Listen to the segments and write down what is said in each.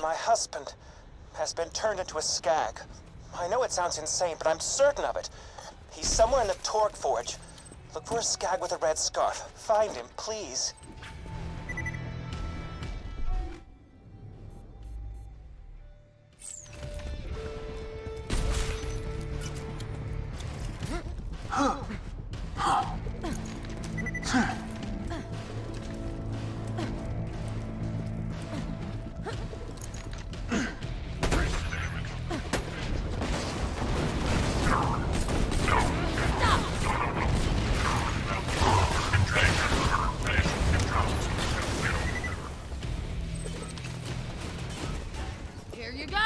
My husband has been turned into a skag. I know it sounds insane, but I'm certain of it. He's somewhere in the Torque Forge. Look for a skag with a red scarf. Find him, please. Here you go!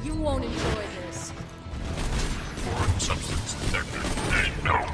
You won't enjoy this. Foreign substance detected. No.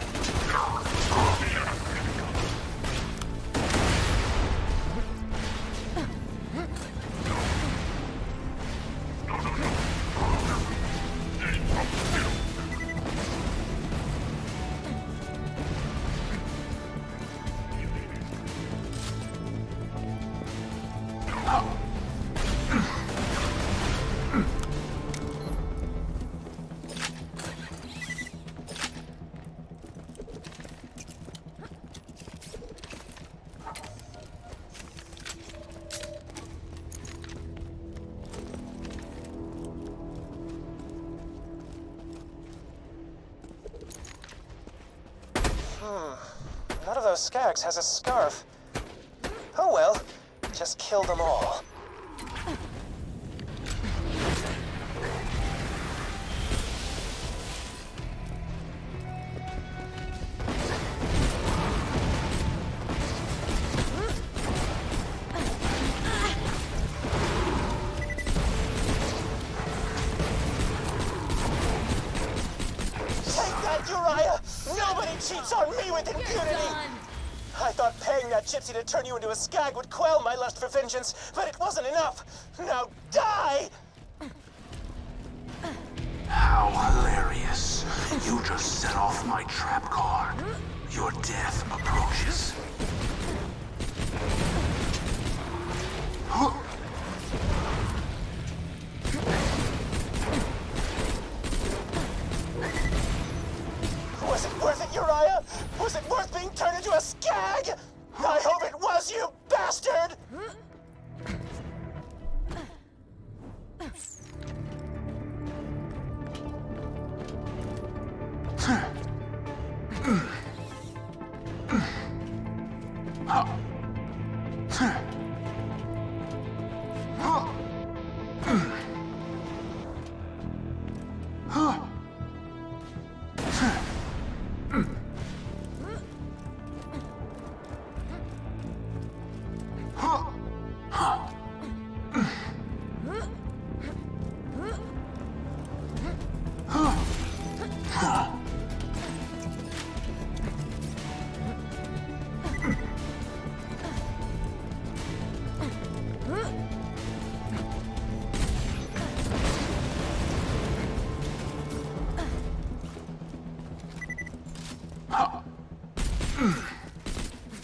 None of those skags has a scarf. Oh well, just kill them all. Take that, Uriah! Nobody cheats on me with impunity! I thought paying that gypsy to turn you into a skag would quell my lust for vengeance, but it wasn't enough! Now die! How hilarious. You just set off my trap card. Your death approaches. Was it worth it, Uriah? Was it worth being turned into a skag? I hope it was, you bastard!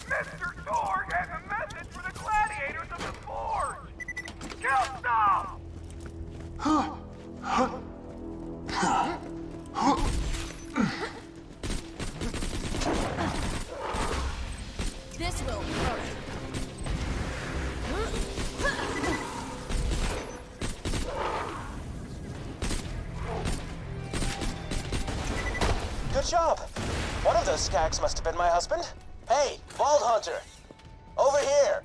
Mr. Torg has a message for the gladiators of the Forge! Kill them! This will hurt. Good job. One of those skags must have been my husband. Hey, Vault Hunter! Over here!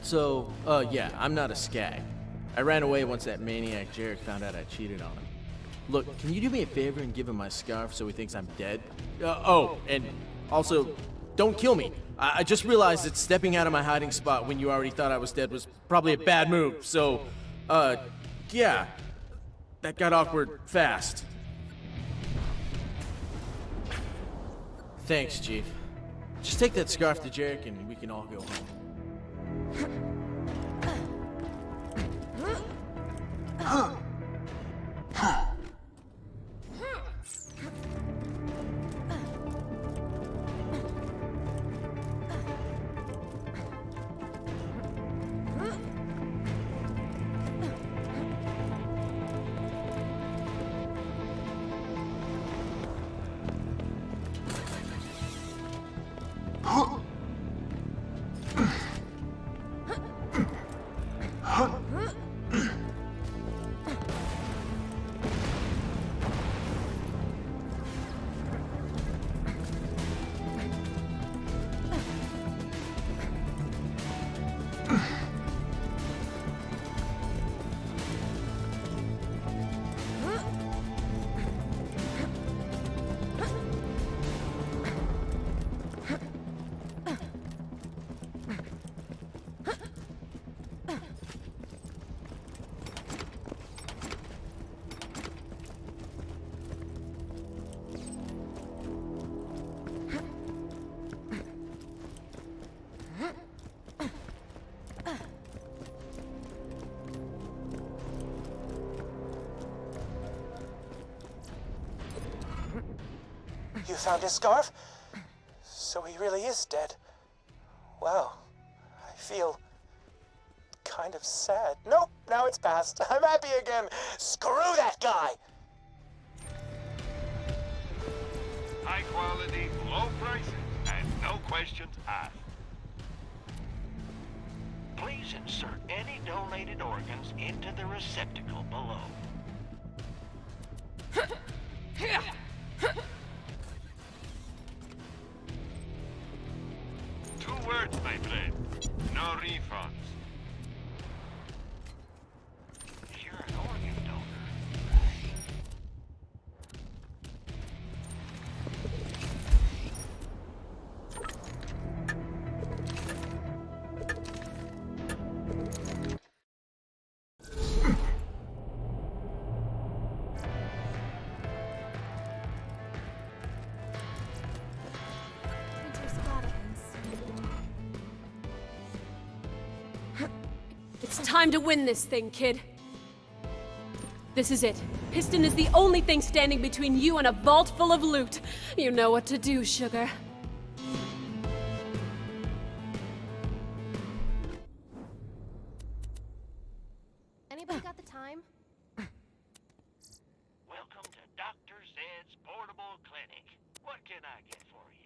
So, yeah, I'm not a skag. I ran away once that maniac Jarek found out I cheated on him. Look, can you do me a favor and give him my scarf so he thinks I'm dead? Oh, and also, don't kill me. I just realized that stepping out of my hiding spot when you already thought I was dead was probably a bad move, so, yeah. That got awkward fast. Thanks, Chief. Just take that scarf to Jarek and we can all go home. You found his scarf? So he really is dead. Wow. I feel kind of sad. Nope, now it's past. I'm happy again. Screw that guy! High quality, low prices, and no questions asked. Please insert any donated organs into the receptacle below. 2 words, my friend. No refunds. You're an organ donor. It's time to win this thing, kid. This is it. Piston is the only thing standing between you and a vault full of loot. You know what to do, sugar. Anybody got the time? Welcome to Dr. Zed's Portable Clinic. What can I get for you?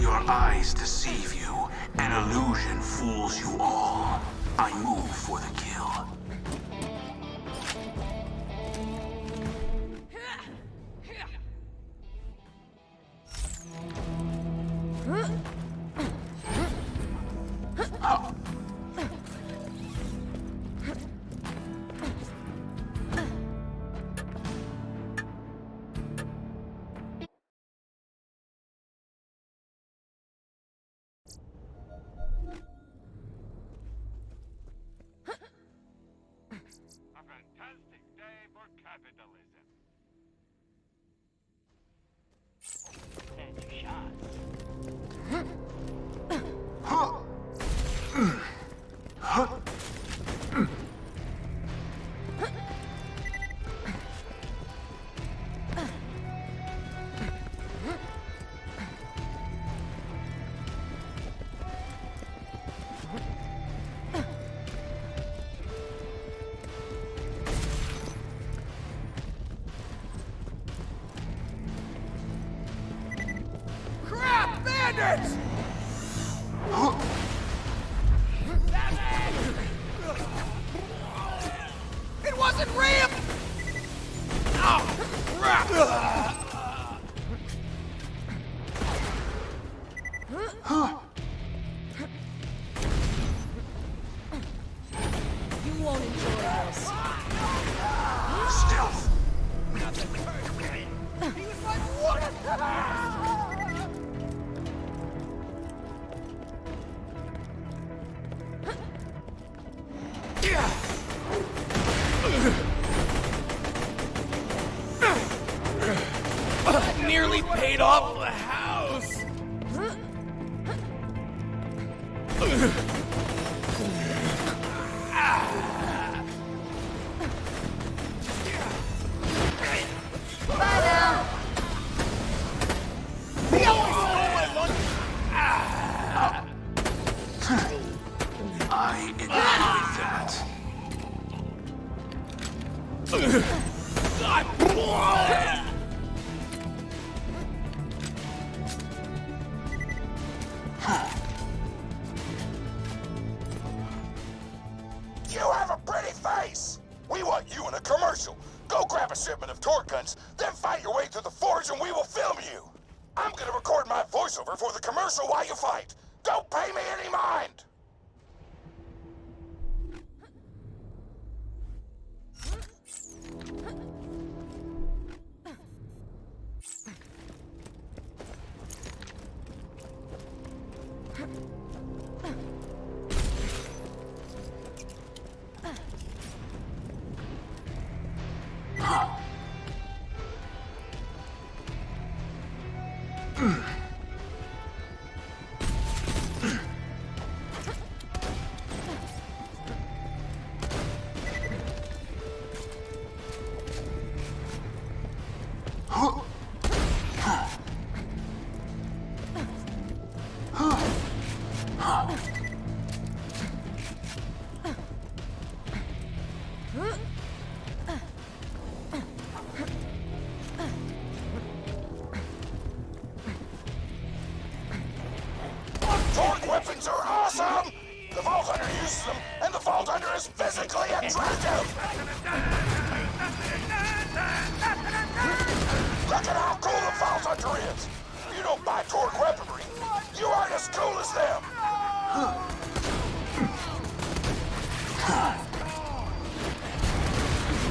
Your eyes deceive you, An illusion fools you all. I move for the kill. A fantastic day for capitalism. Stand your shots. Crap! Bandits! It wasn't real! Oh, crap! You won't enjoy this. Stealth. He was like, what? Nearly paid off the house. I enjoyed that. You have a pretty face! We want you in a commercial. Go grab a shipment of torque guns, then fight your way through the forge and we will film you. I'm gonna record my voiceover for the commercial while you fight. Don't pay me any mind! Torque weapons are awesome! The Vault Hunter uses them, and the Vault Hunter is physically attractive! Look at how cool the Vault Hunter is! You don't buy torque weaponry, you aren't as cool as them!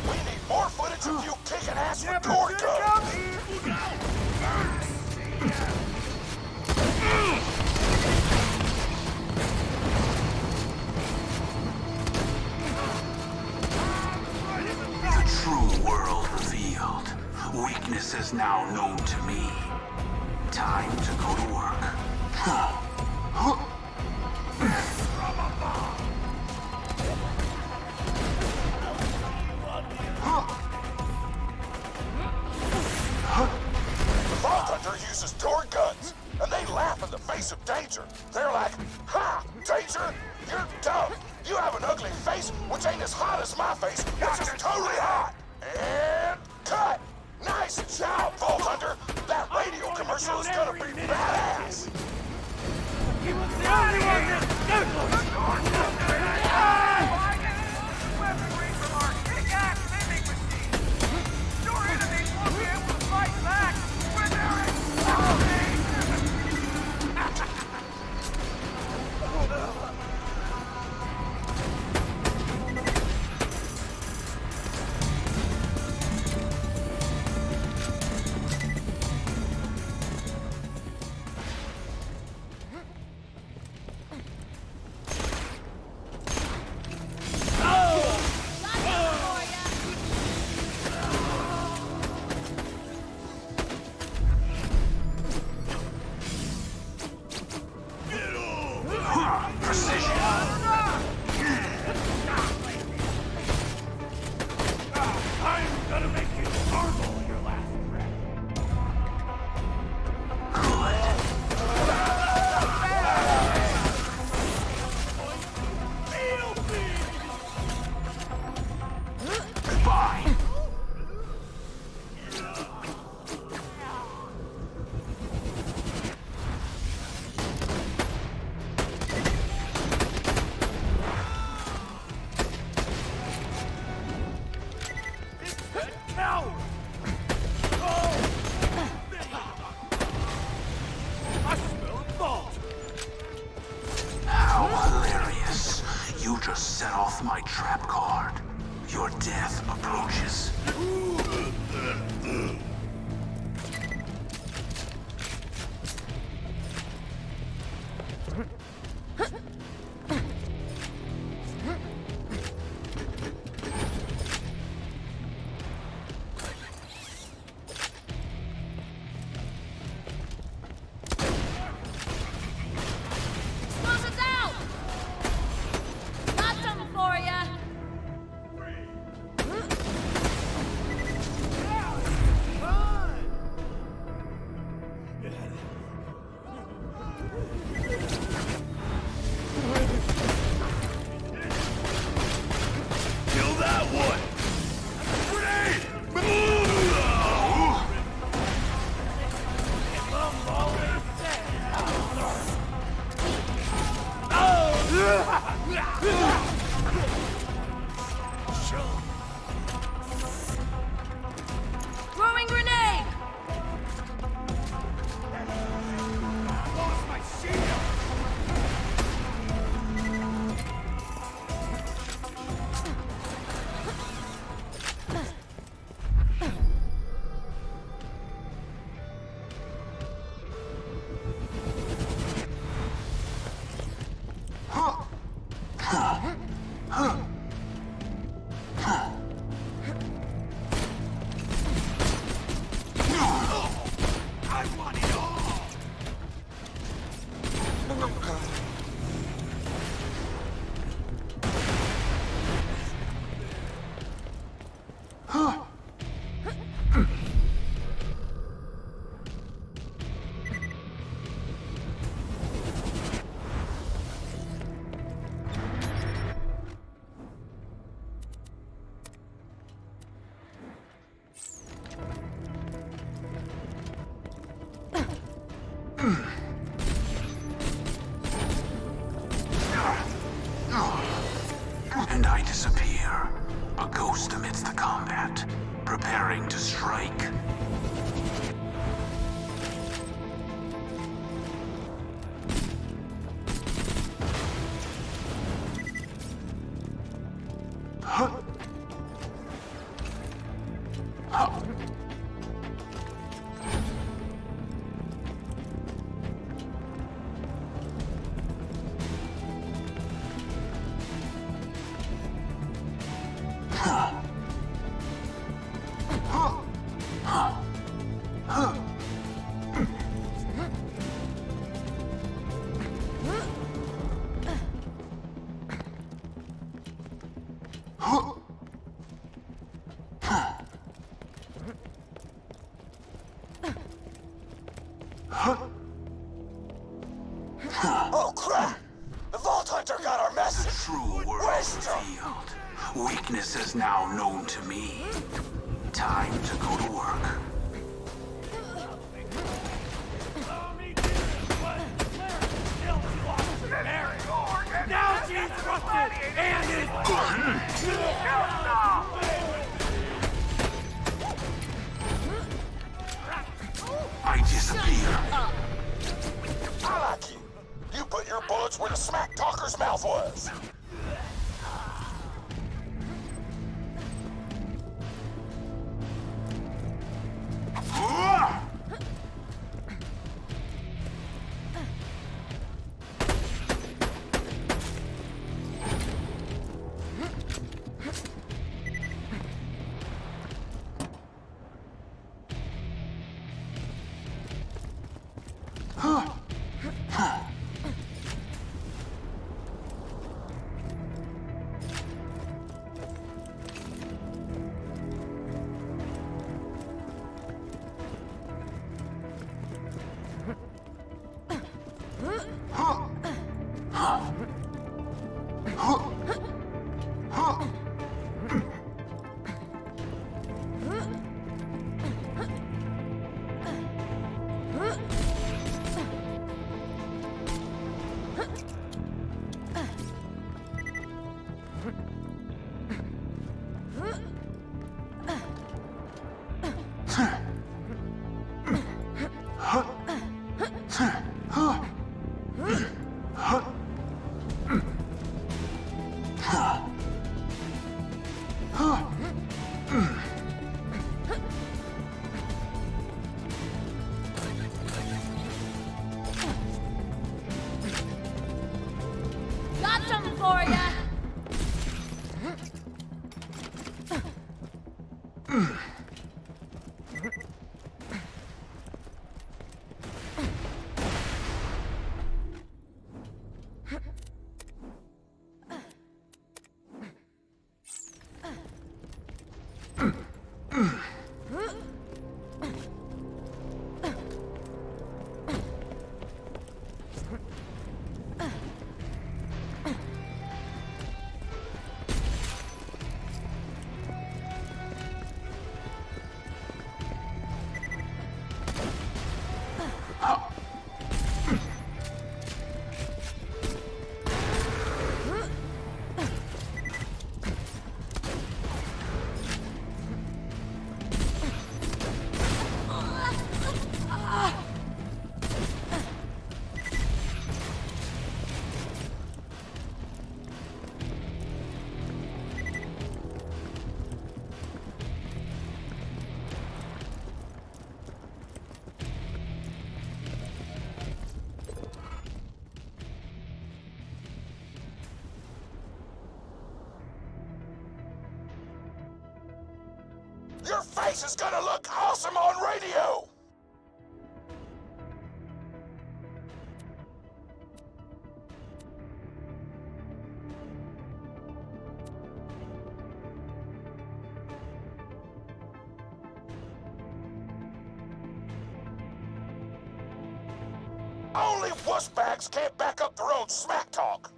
We need more footage of you kicking ass with torque guns! The true world revealed. Weaknesses now known to me. Time to go to work. The Vault Hunter uses torque guns, and they laugh in the face of danger. They're like, ha, danger, you're dumb. You have an ugly face, which ain't as hot as my face, which is totally hot. And cut. Nice job, Vault Hunter. That radio commercial is gonna be badass. He was the only one that stood for weaponry from our kick-ass vending machine. Your enemies won't be able to fight back when they're exploding! I'm gonna make you gargle your last breath. Goodbye. Coward! I smell a vault! How hilarious. You just set off my trap card. Your death approaches. Explosives out! Got something for ya! Kill that one! Grenade! Throwing grenade! Lost my shield! I want it all! And I disappear, a ghost amidst the combat, preparing to strike. Huh? Huh? Oh crap! The Vault Hunter got our message! True world revealed. Weakness is now known to me. Time to go to work. Allow me to, but where the hell is I like you. You put your bullets where the smack talker's mouth was. Got something for ya! Your face is gonna look awesome on radio! Only wussbags can't back up their own smack talk!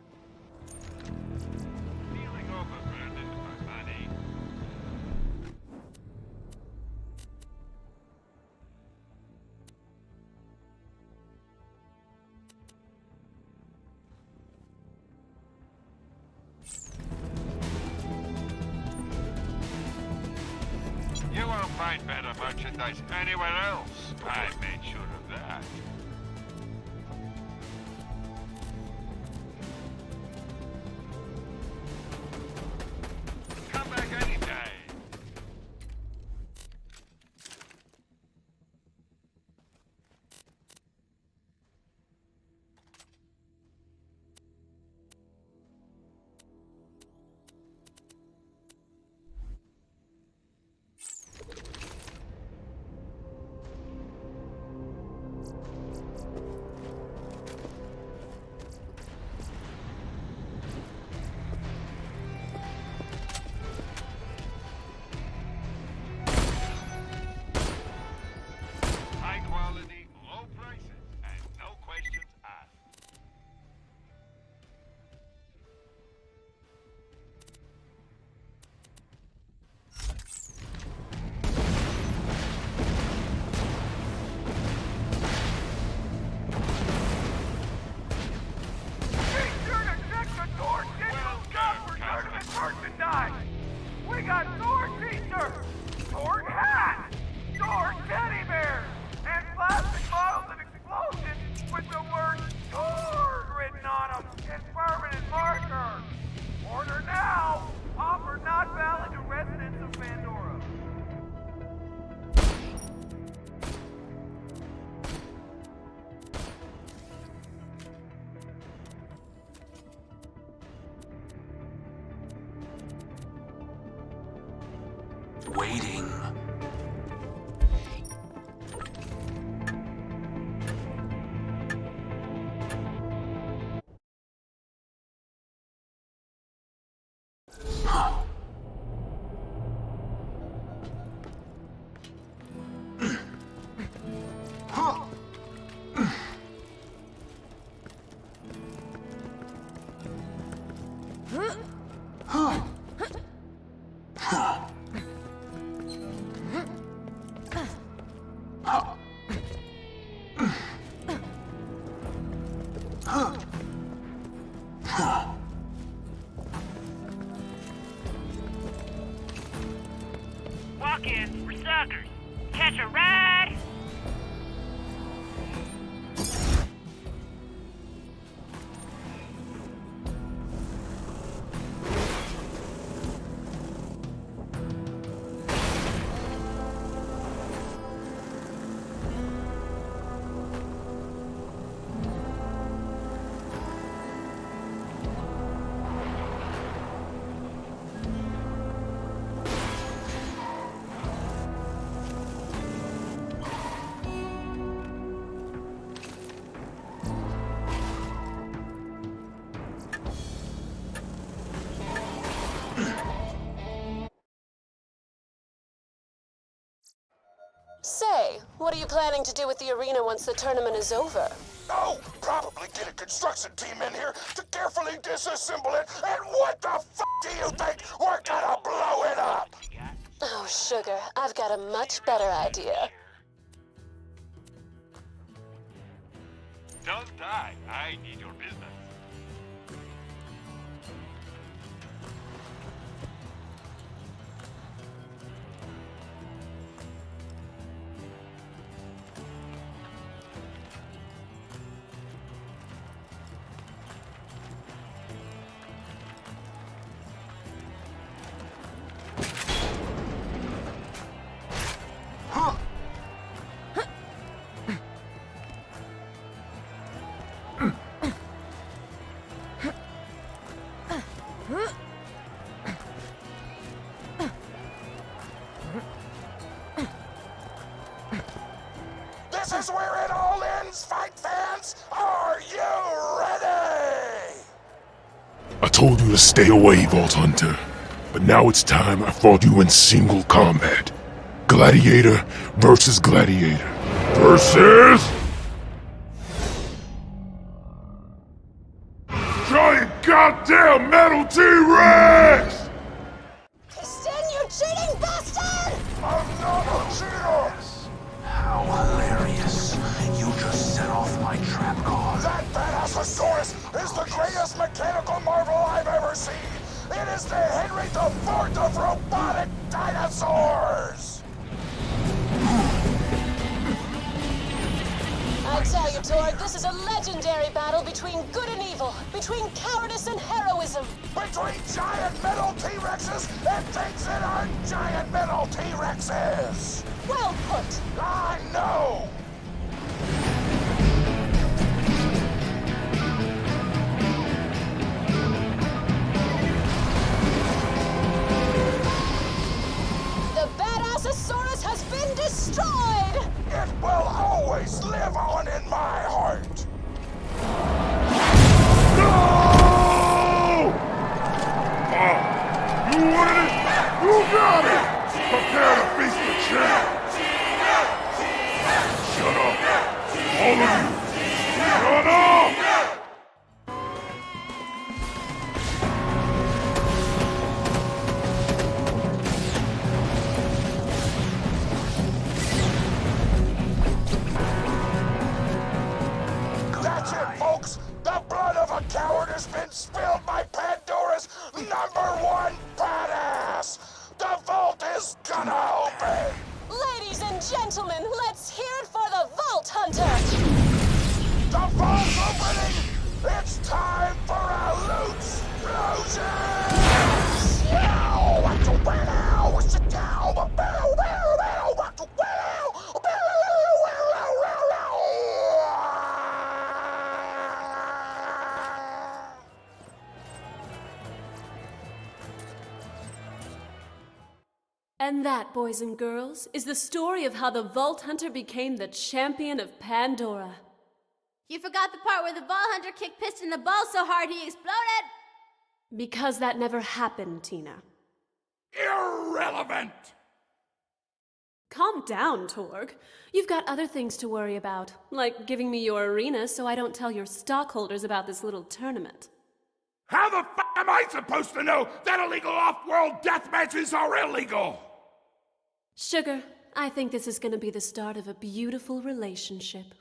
Feeling overburdened by money. You won't find better merchandise anywhere else. I made sure of that. Come back anytime. waiting. Walk-ins, we're suckers. Catch a ride? Say, what are you planning to do with the arena once the tournament is over? Oh, probably get a construction team in here to carefully disassemble it, and what the f*** do you think? We're gonna blow it up! Oh, sugar, I've got a much better idea. Don't die. I need your business. This is where it all ends, fight fans! Are you ready? I told you to stay away, Vault Hunter. But now it's time I fought you in single combat. Gladiator versus Gladiator. Versus... giant goddamn metal T-Rex! Piston, you cheating bastard! I'm not a cheater! How hilarious. You just set off my trap card. That Badassosaurus is the greatest mechanical marvel I've ever seen! It is the Henry IV of robotic dinosaurs! I tell you, Torg, this is a legendary battle between good and evil, between cowardice and heroism. Between giant metal T-Rexes and things that aren't giant metal T-Rexes! Well put. I know! The Badassosaurus has been destroyed! It will always live on in my heart! No! You wanted it? You got it! Prepare to face the champ! Shut up! All of you! Shut up! That's it, folks! The blood of a coward has been spilled by Pandora's #1 badass! The vault is gonna open! Ladies and gentlemen, let's hear it for the Vault Hunter! The vault's opening! It's time for a loot explosion! And that, boys and girls, is the story of how the Vault Hunter became the champion of Pandora. You forgot the part where the ball hunter kicked Piston in the ball so hard he exploded! Because that never happened, Tina. Irrelevant! Calm down, Torg. You've got other things to worry about, like giving me your arena so I don't tell your stockholders about this little tournament. How the f am I supposed to know that illegal off-world death matches are illegal? Sugar, I think this is going to be the start of a beautiful relationship.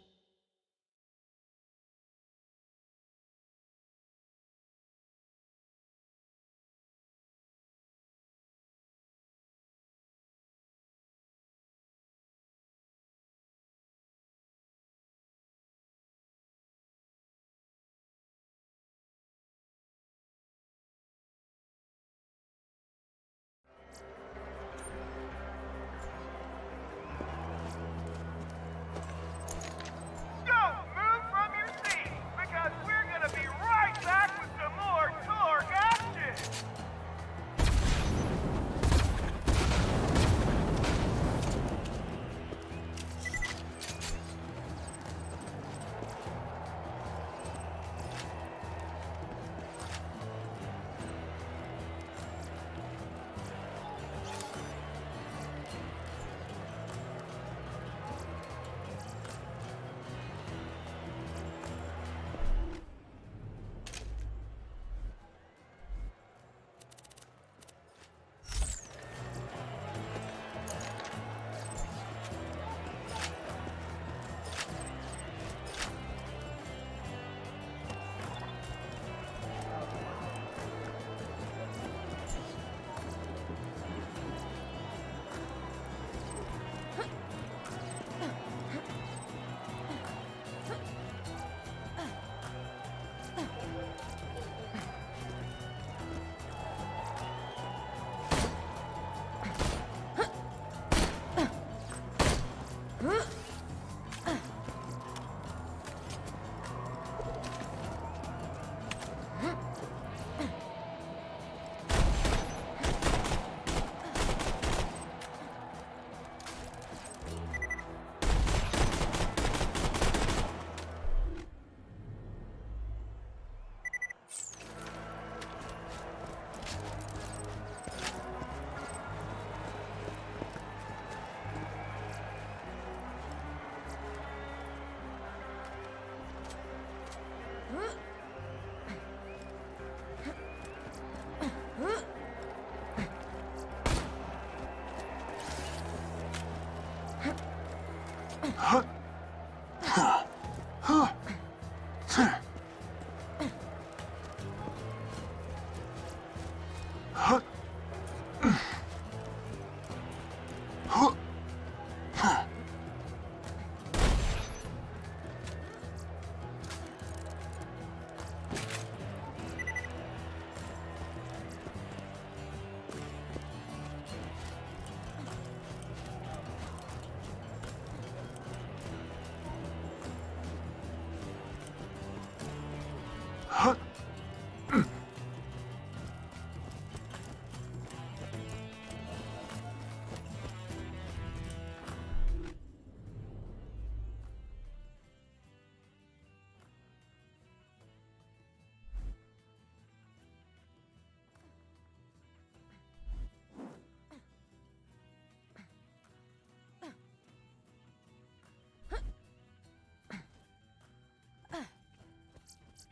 Don't move from your seat, because we're gonna be right back with some more Torque action!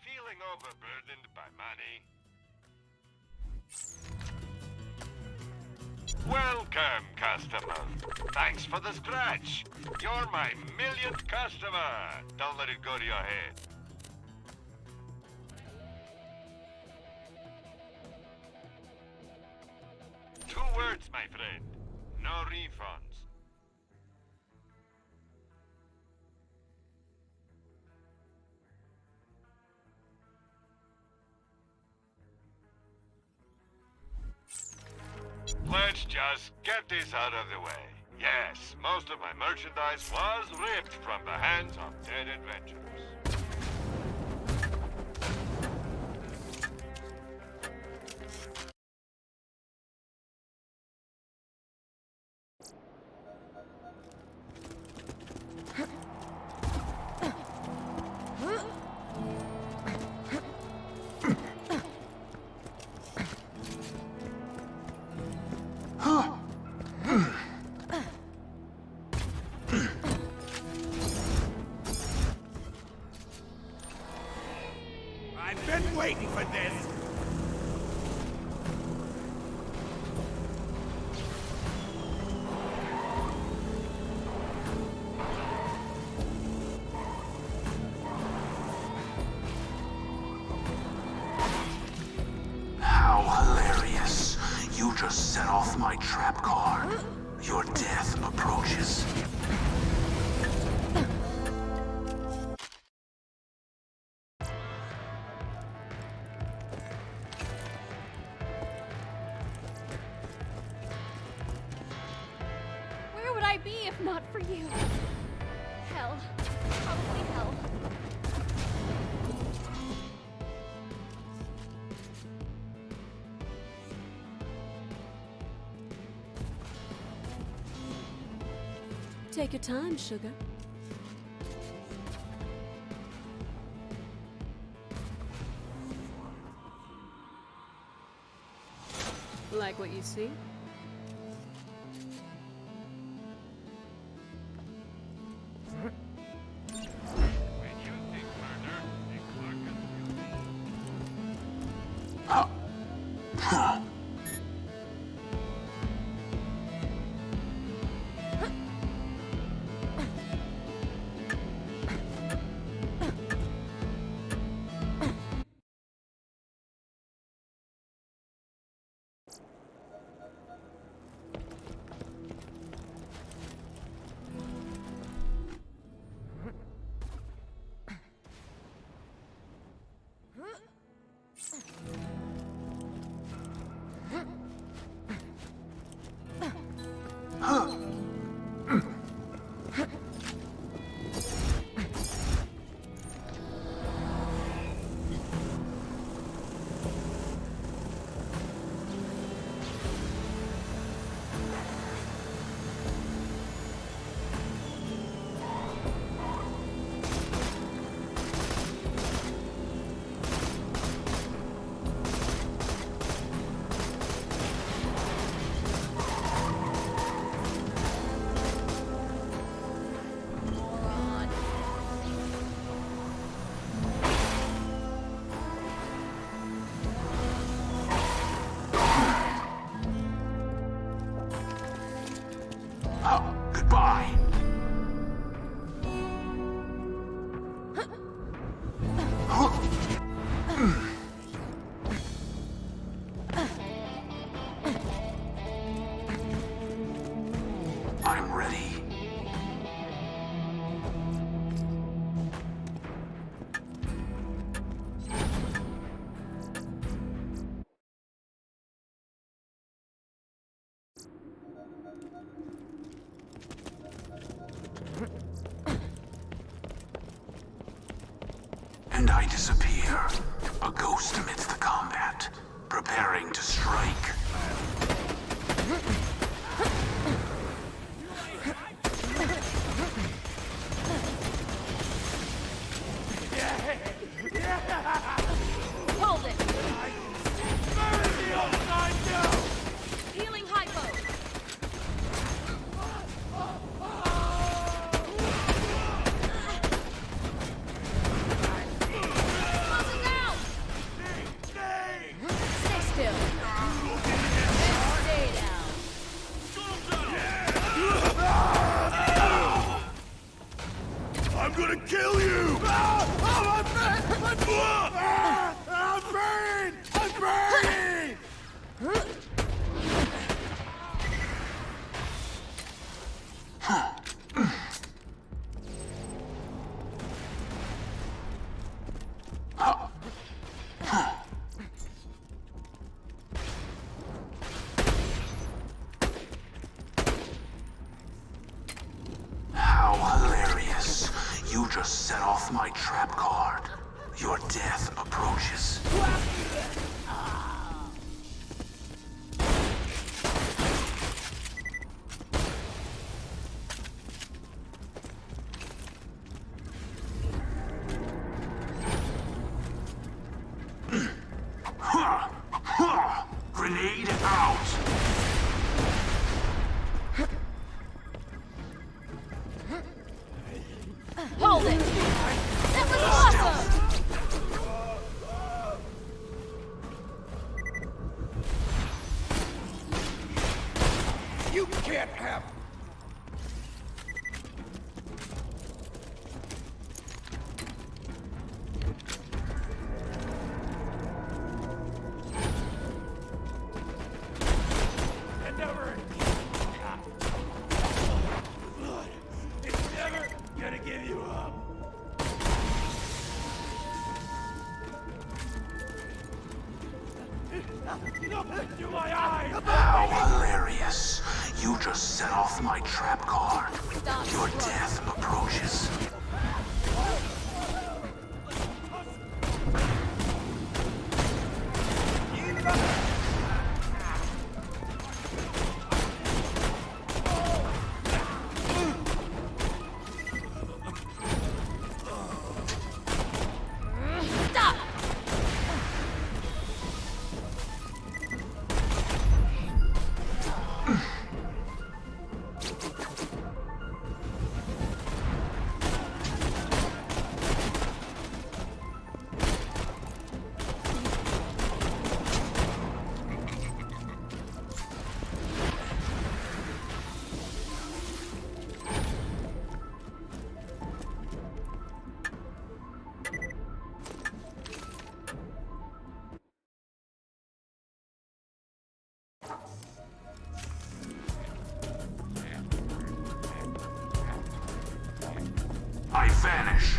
Feeling overburdened by money? Welcome, customer. Thanks for the scratch. You're my millionth customer. Don't let it go to your head. Two words, my friend. No refunds. Let's just get this out of the way. Yes, most of my merchandise was ripped from the hands of dead adventurers. waiting for this! How hilarious. You just set off my trap card. Your death approaches. Where would I be if not for you? Hell. Probably hell. Take your time, sugar. Like what you see? When you think murder, think Clark and Huh. Goodbye. I'm ready. And I disappear, a ghost amidst the combat, preparing to strike. Hold it! Healing hypo! Closing down! Stay still. Stay down. I'm gonna kill you! I'm burning! I'm burning! How hilarious. You just set off my trap card. Your death approaches. Grenade out! Hold it! That was awesome! How hilarious. You just set off my trap card. Your death approaches. I vanish.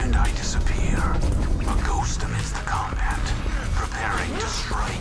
And I disappear, a ghost amidst the combat, preparing to strike.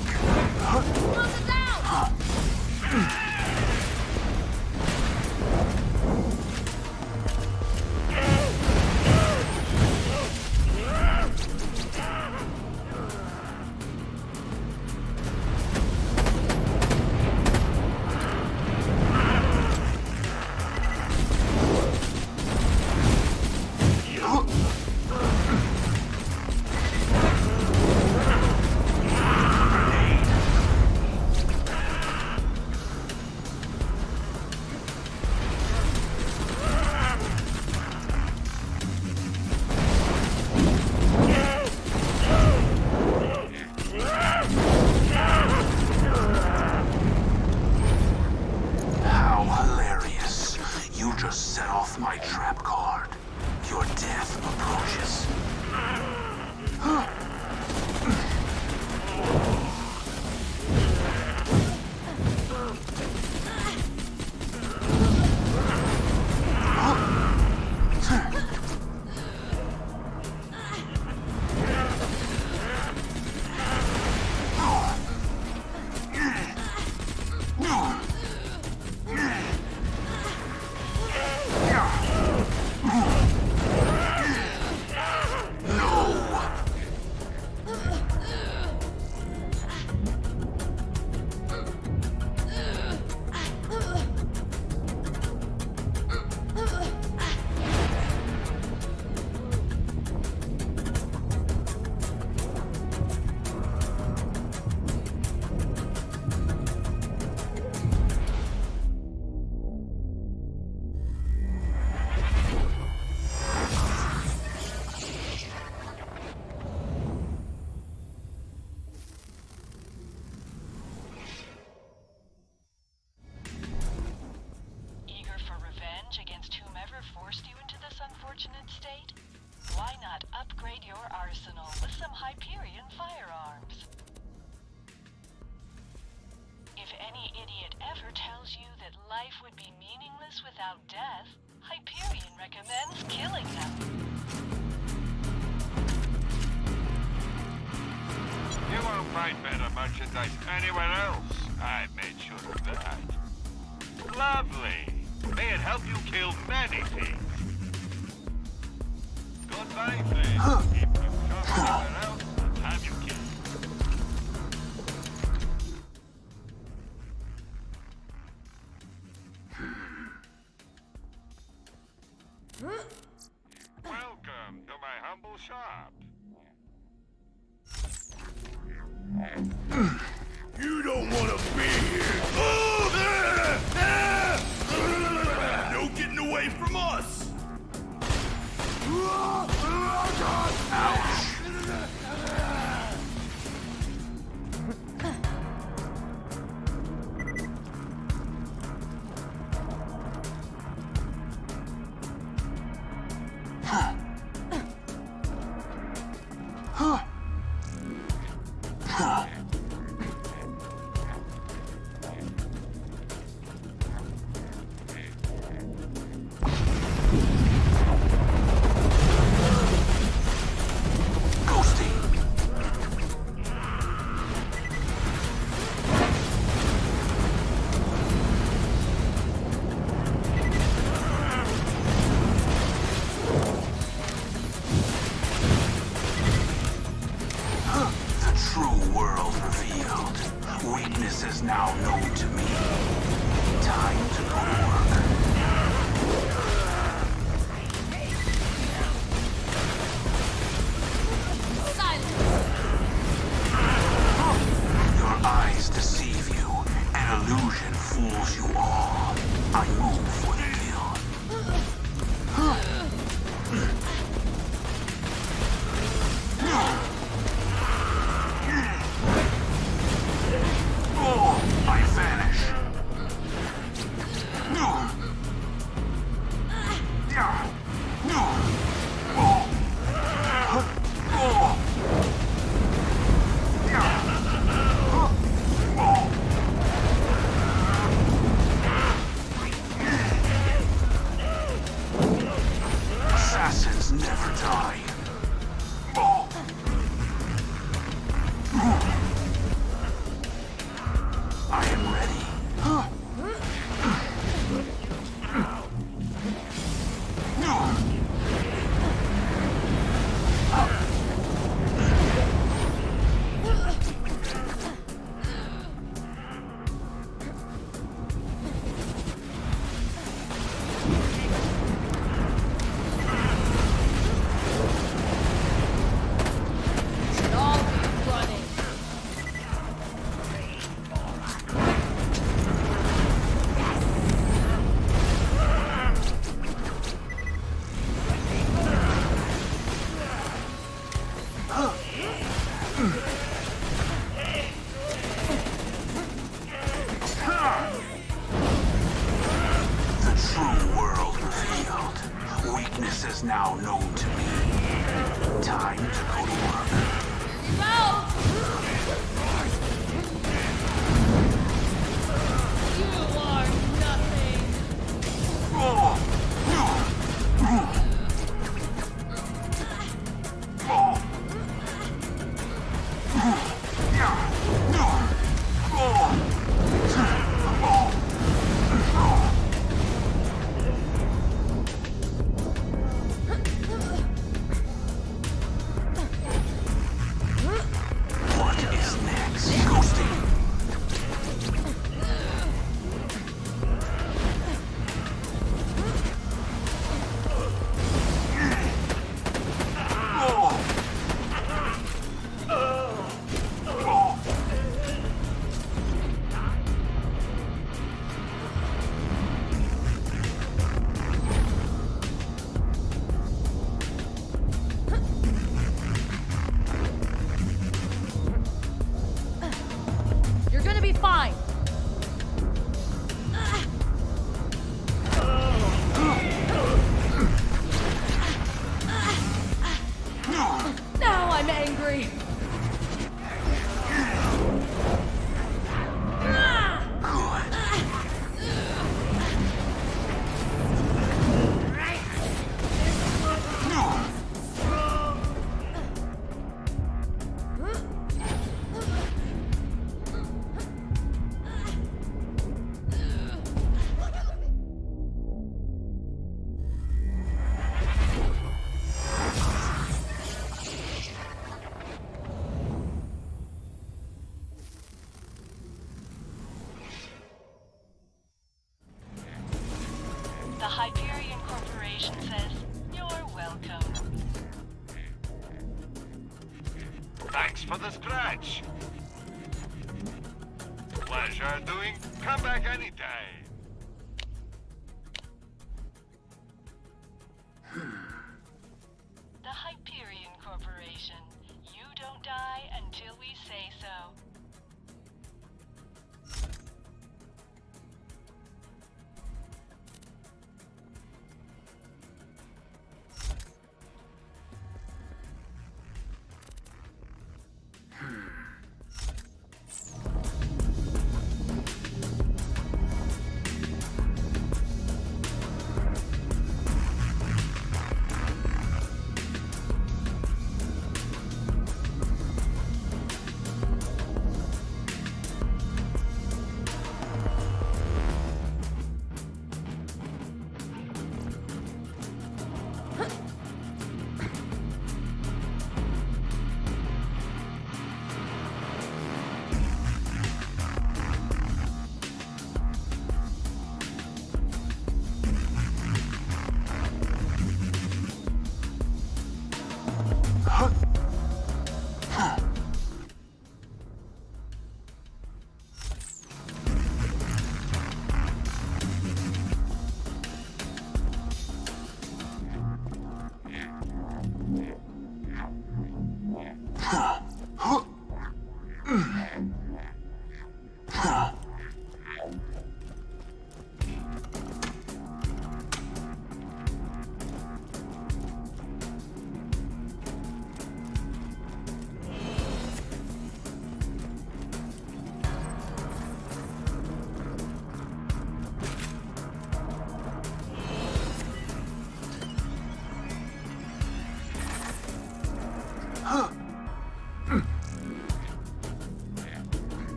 How hilarious. You just set off my trap card. Your death approaches. Eager for revenge against whomever forced you into this unfortunate state? Why not upgrade your arsenal with some Hyperion firearms? If any idiot ever tells you that life would be meaningless without death, Hyperion recommends killing them. You won't find better merchandise anywhere else. I made sure of that. Lovely. May it help you kill many things. Goodbye, friend. If you come anywhere else, I'll have you killed. Welcome to my humble shop. You don't want to be here. Weakness is now known to me. Time to go to work. Your eyes deceive you. An illusion fools you all. I move for the kill. I vanish. Assassins never die. I am ready. The true world revealed. Weakness is now known to me. Time to go to work. What is next? Ghosting. You're gonna be fine. Now I'm angry. The Hyperion Corporation says you're welcome. Thanks for the scratch. Pleasure doing. Come back anytime. The Hyperion Corporation. You don't die until we say so.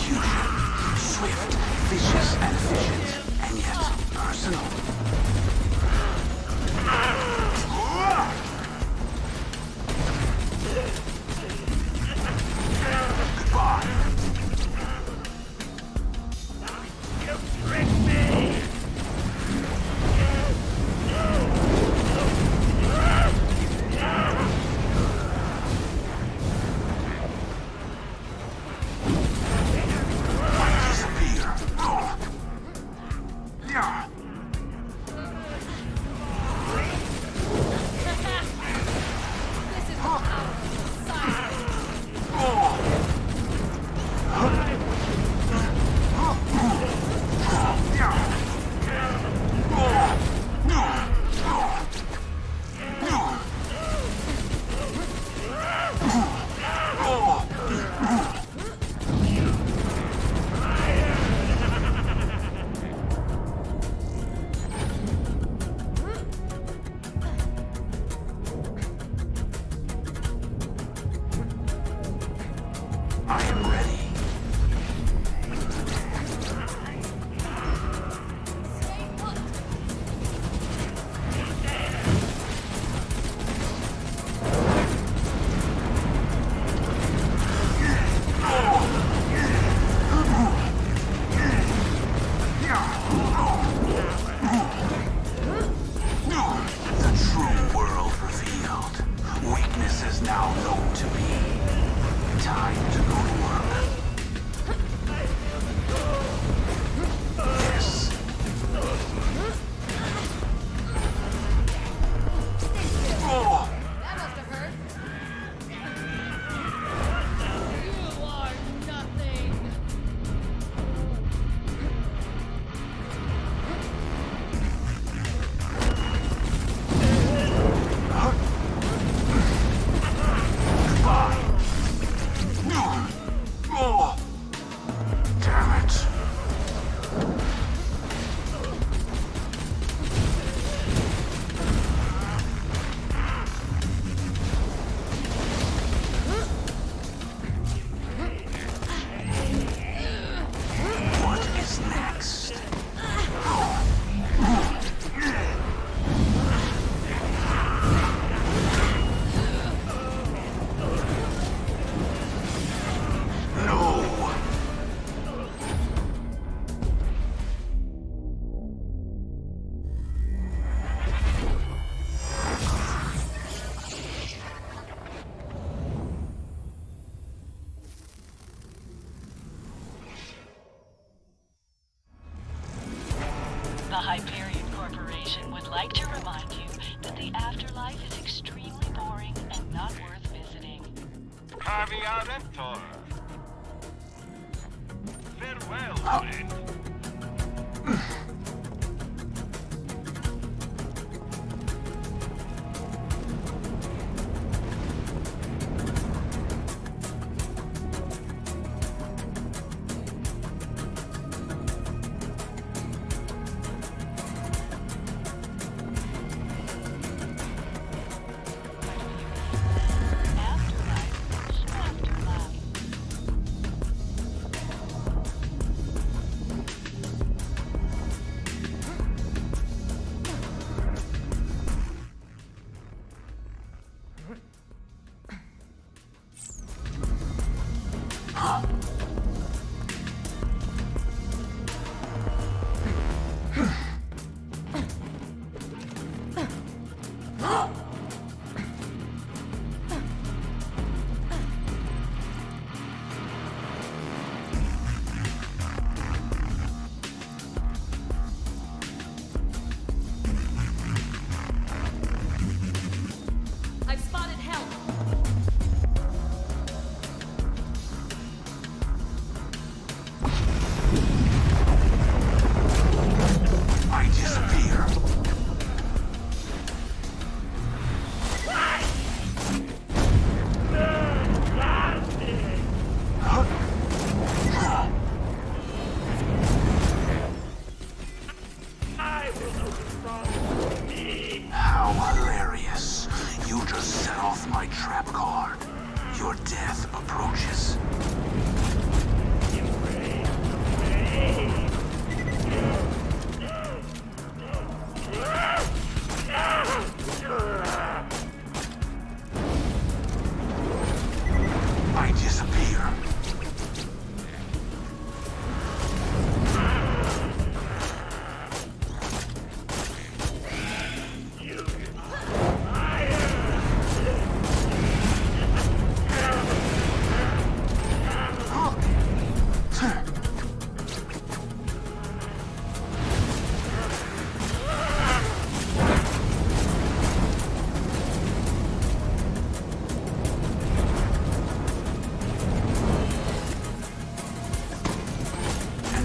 execution. Swift, vicious, and efficient, and yet personal. Goodbye. You tricked me! Disappear. Yeah. This is the power of silence. I am ready. The true world revealed. Weakness is now known to me. Time to go to work. Yes. Oh. That must have hurt. You are nothing. Goodbye. Oh. Damn it. What is next? No. The Hyperion Corporation would like to remind you that the afterlife is extremely boring and not worth visiting. Caviar Emptor. Farewell, friend. Afterlife.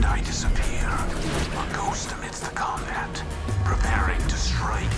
And I disappear, a ghost amidst the combat, preparing to strike.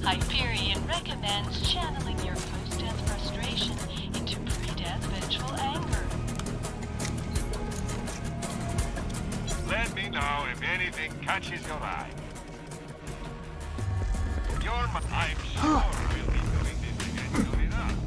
Hyperion recommends channeling your post-death frustration into pre-death vengeful anger. Let me know if anything catches your eye. I'm sure we'll be doing this again soon enough.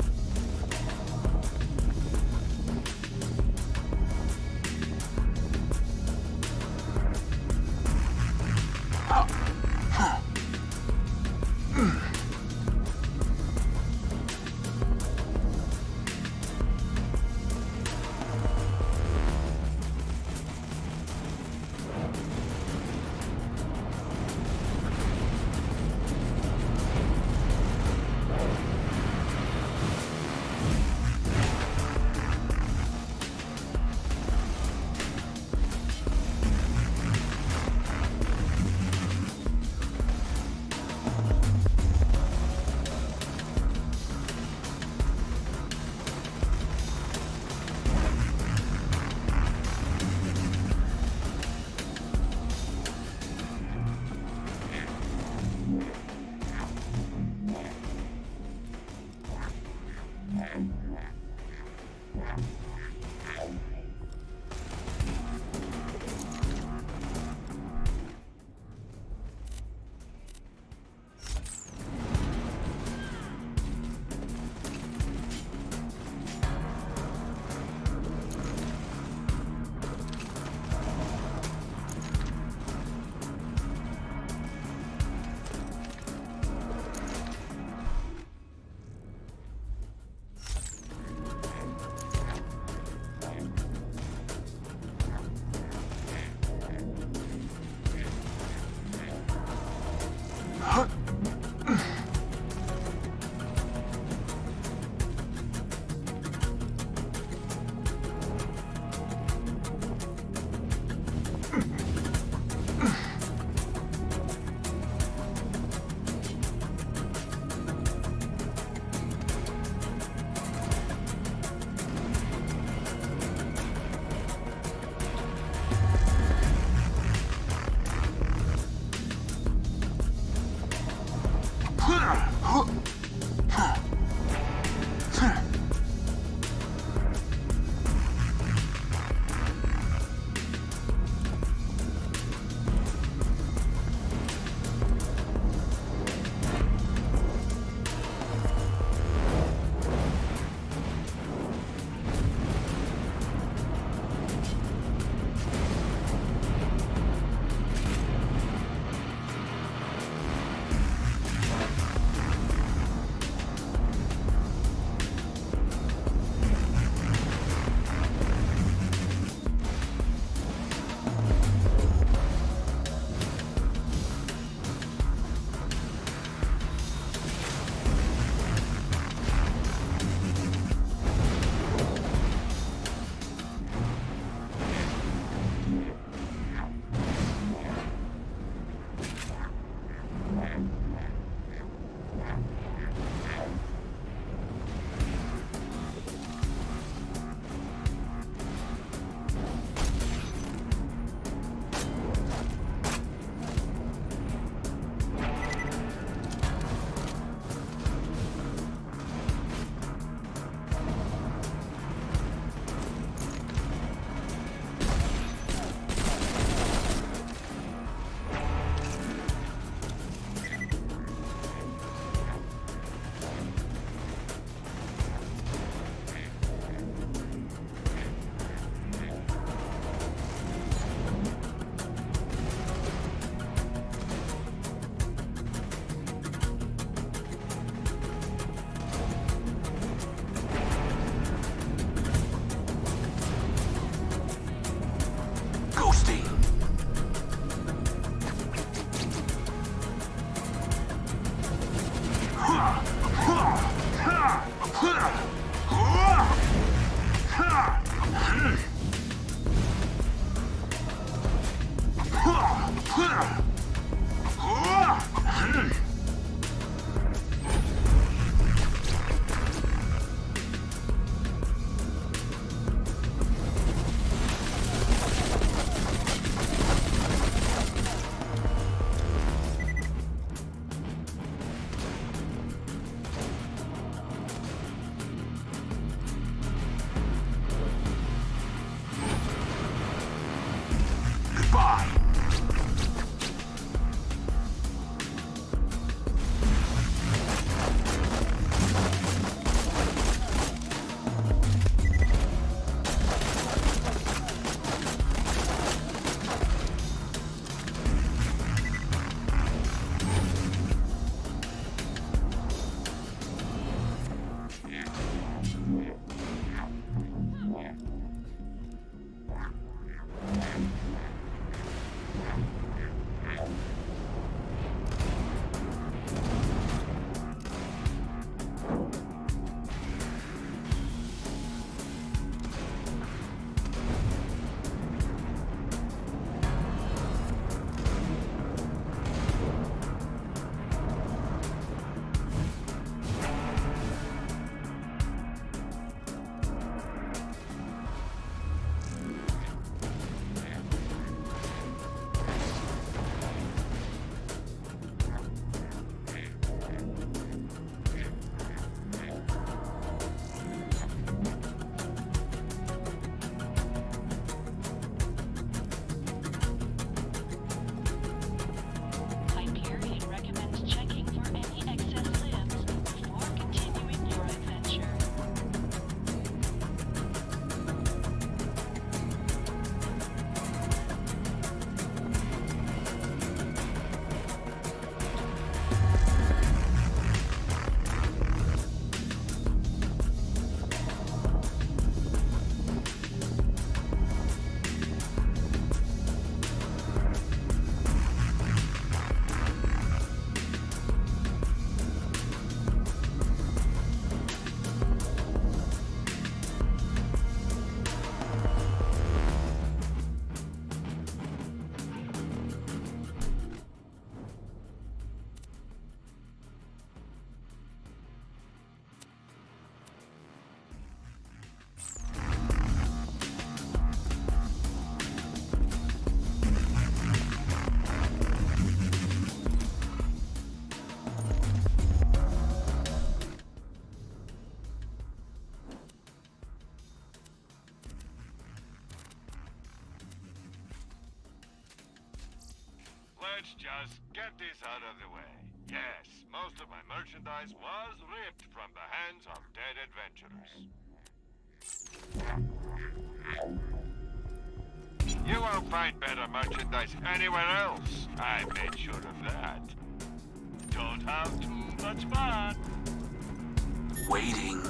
let's just get this out of the way. Yes, most of my merchandise was ripped from the hands of dead adventurers. You won't find better merchandise anywhere else. I made sure of that. Don't have too much fun. Waiting.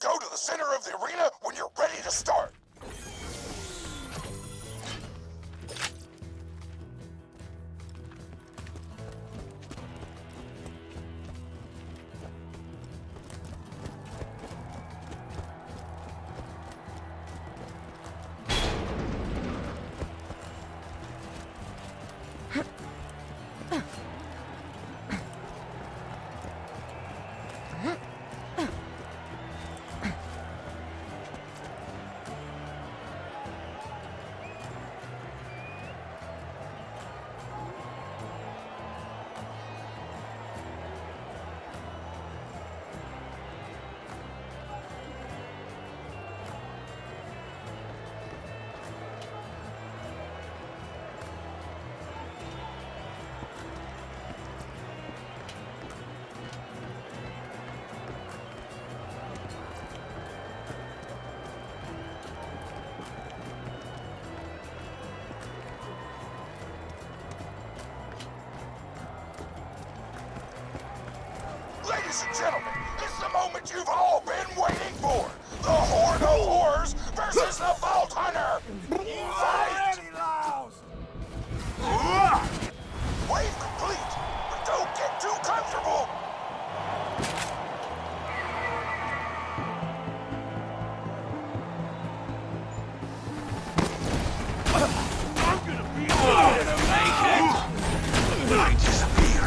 Go to the center of the arena when you're ready to start. Ladies and gentlemen, this is the moment you've all been waiting for. The Horde of Horrors versus the Vault Hunter. Fight! Wave complete, but don't get too comfortable. I disappear.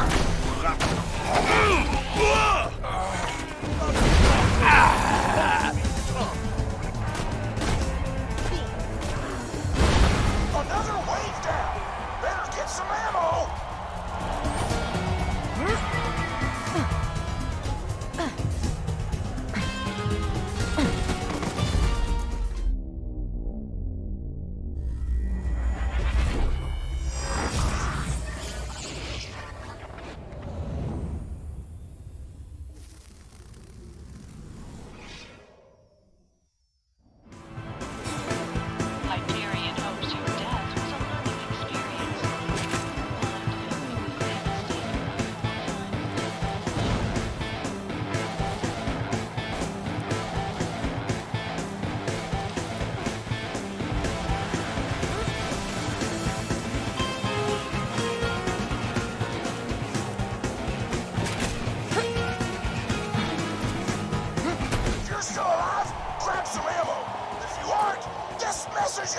Another wave down. Better get some ammo.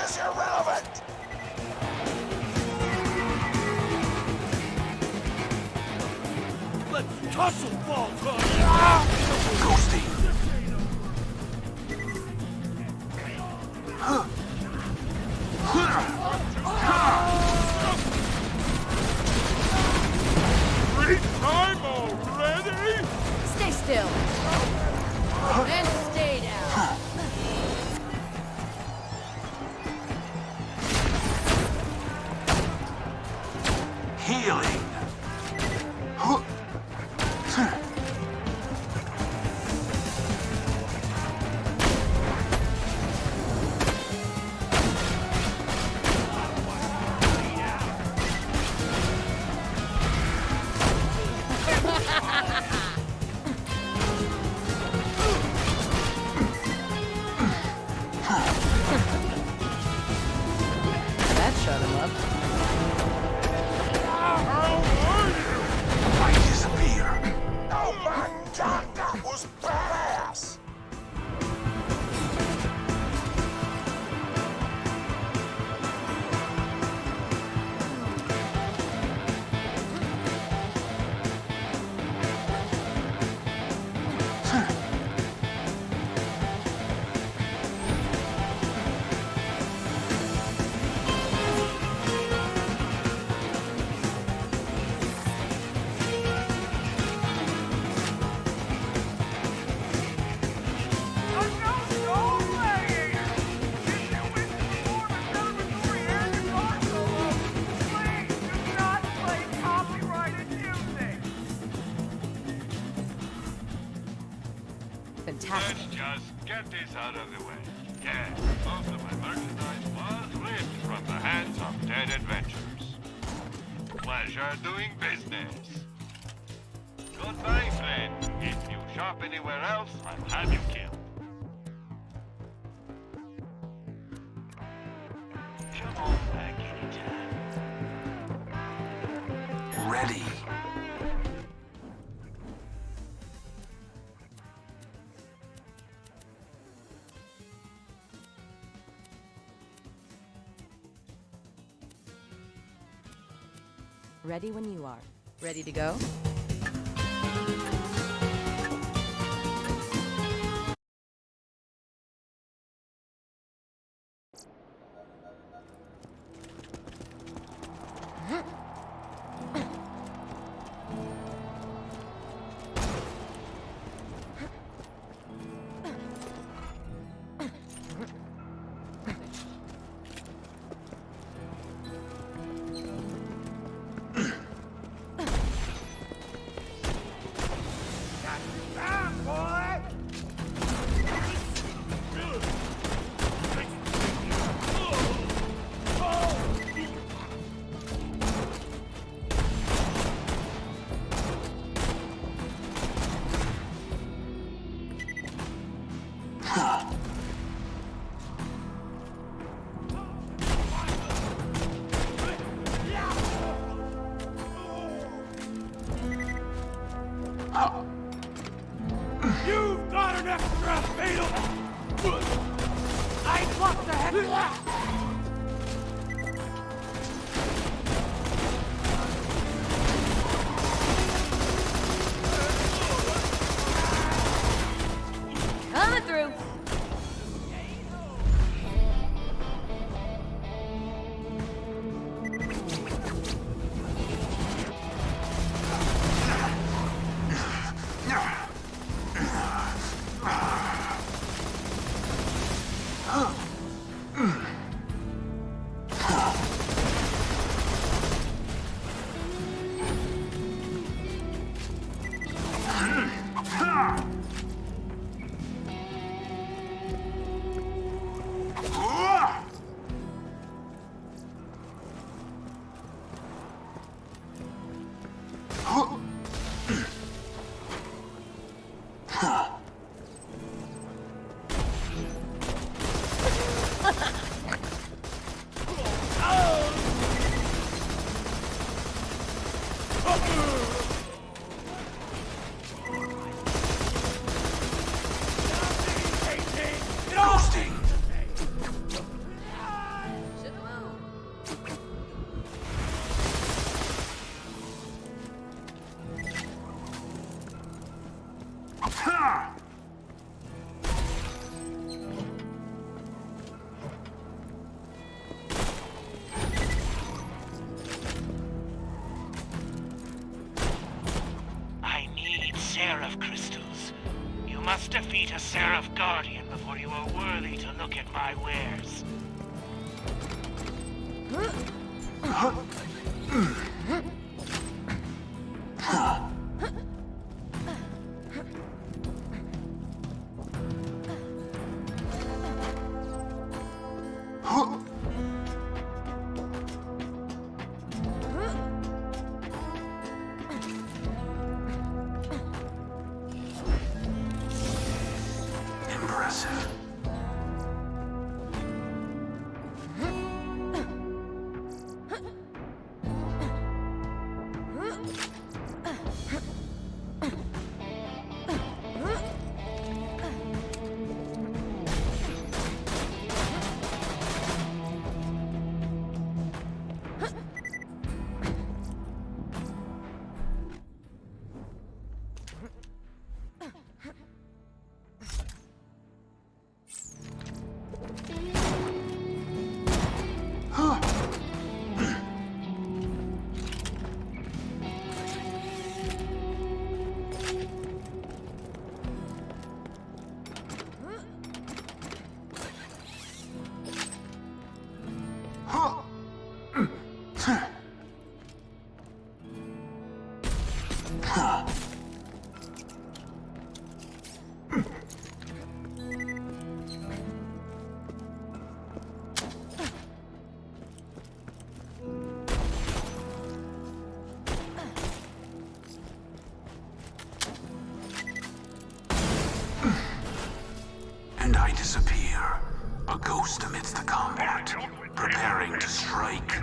is irrelevant! Let's tussle, Vault Hunter! Ghosty. Great time already? Stay still. And stay down. Healing. That shut him up. Why disappear? Oh my god, that was badass! Unknown Soul Gladiator! If you wish to perform a celebratory air guitar solo, please do not play copyrighted music! Fantastic. Let's just get this out of the way. Yes, most of my merchandise was ripped from the hands of dead adventurers. Pleasure doing business. Goodbye, friend. If you shop anywhere else, I'll have you killed. Come on back anytime. Ready. Ready when you are. Ready to go? Time, boy! meet a Seraph Guardian before you are worthy to look at my wares. Impressive. And I disappear, a ghost amidst the combat, preparing to strike. Could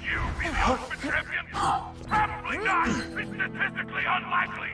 you be the ultimate champion? Probably not. It's statistically unlikely.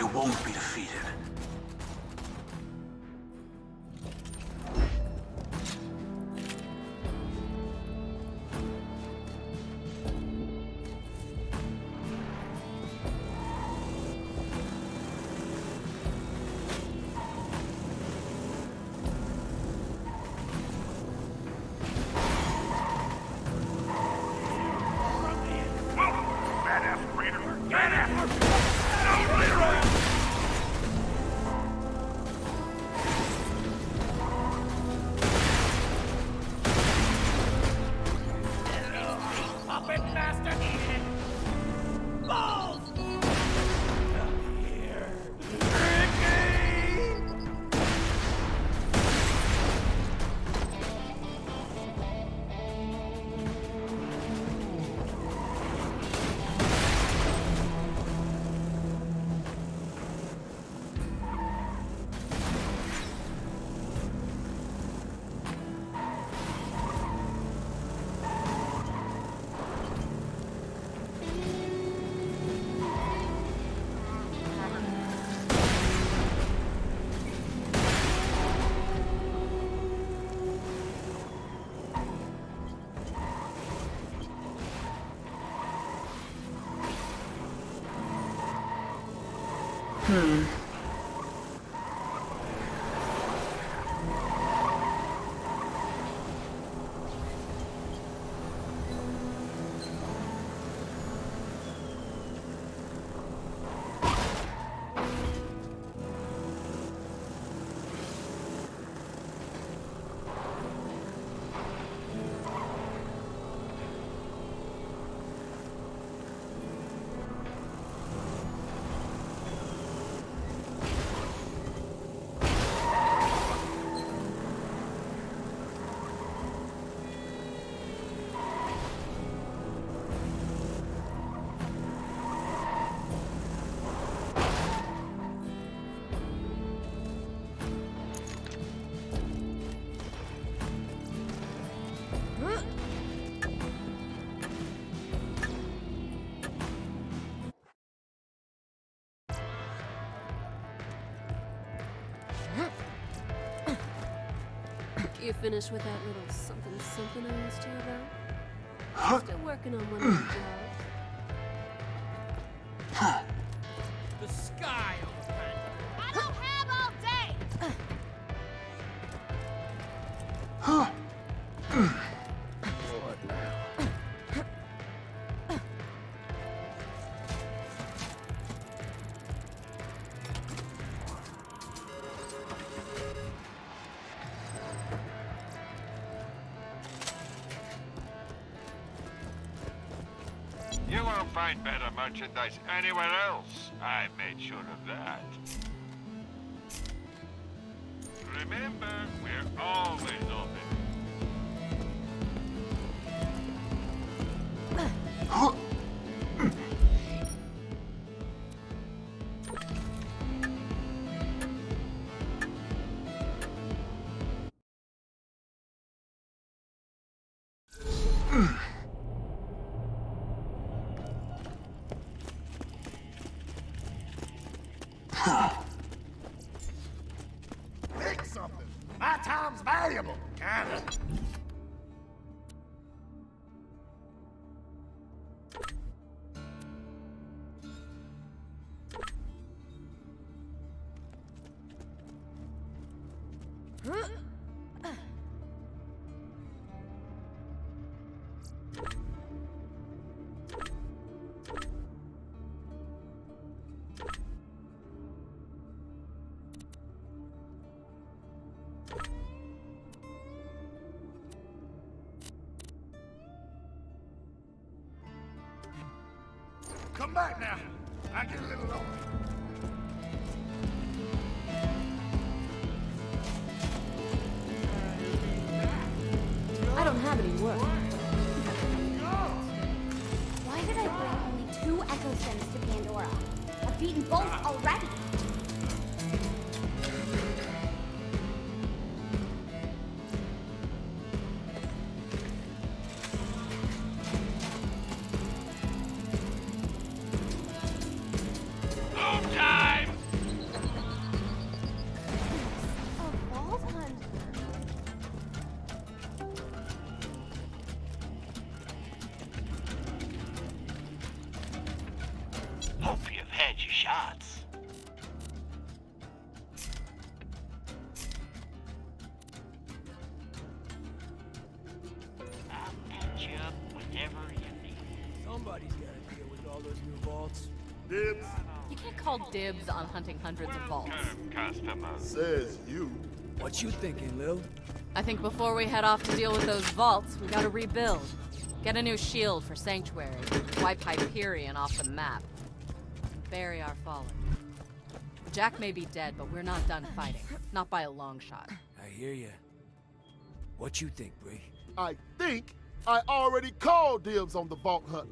I won't be defeated. Badass raider! Badass! Raider! Puppet master needed! Balls! Come here, Ricky! You finished with that little something I asked you about? Still working on one of your jobs. The sky opened! I don't have all day! You won't find better merchandise anywhere else. I made sure of that. Remember, we're always open. Pick something. My time's valuable. Kinda. Come back now. I get a little lonely. I don't have any work. Why did I bring only 2 Echo Stems to Pandora? I've beaten both already! Somebody's gotta deal with all those new vaults. Dibs, You can't call dibs on hunting hundreds of vaults. Customers. says you. What you thinking, Lil? I think before we head off to deal with those vaults, we gotta rebuild. Get a new shield for Sanctuary. Wipe Hyperion off the map. Bury our fallen. Jack may be dead, but we're not done fighting. Not by a long shot. I hear ya. What you think, Bree? I think I already called dibs on the vault hunt.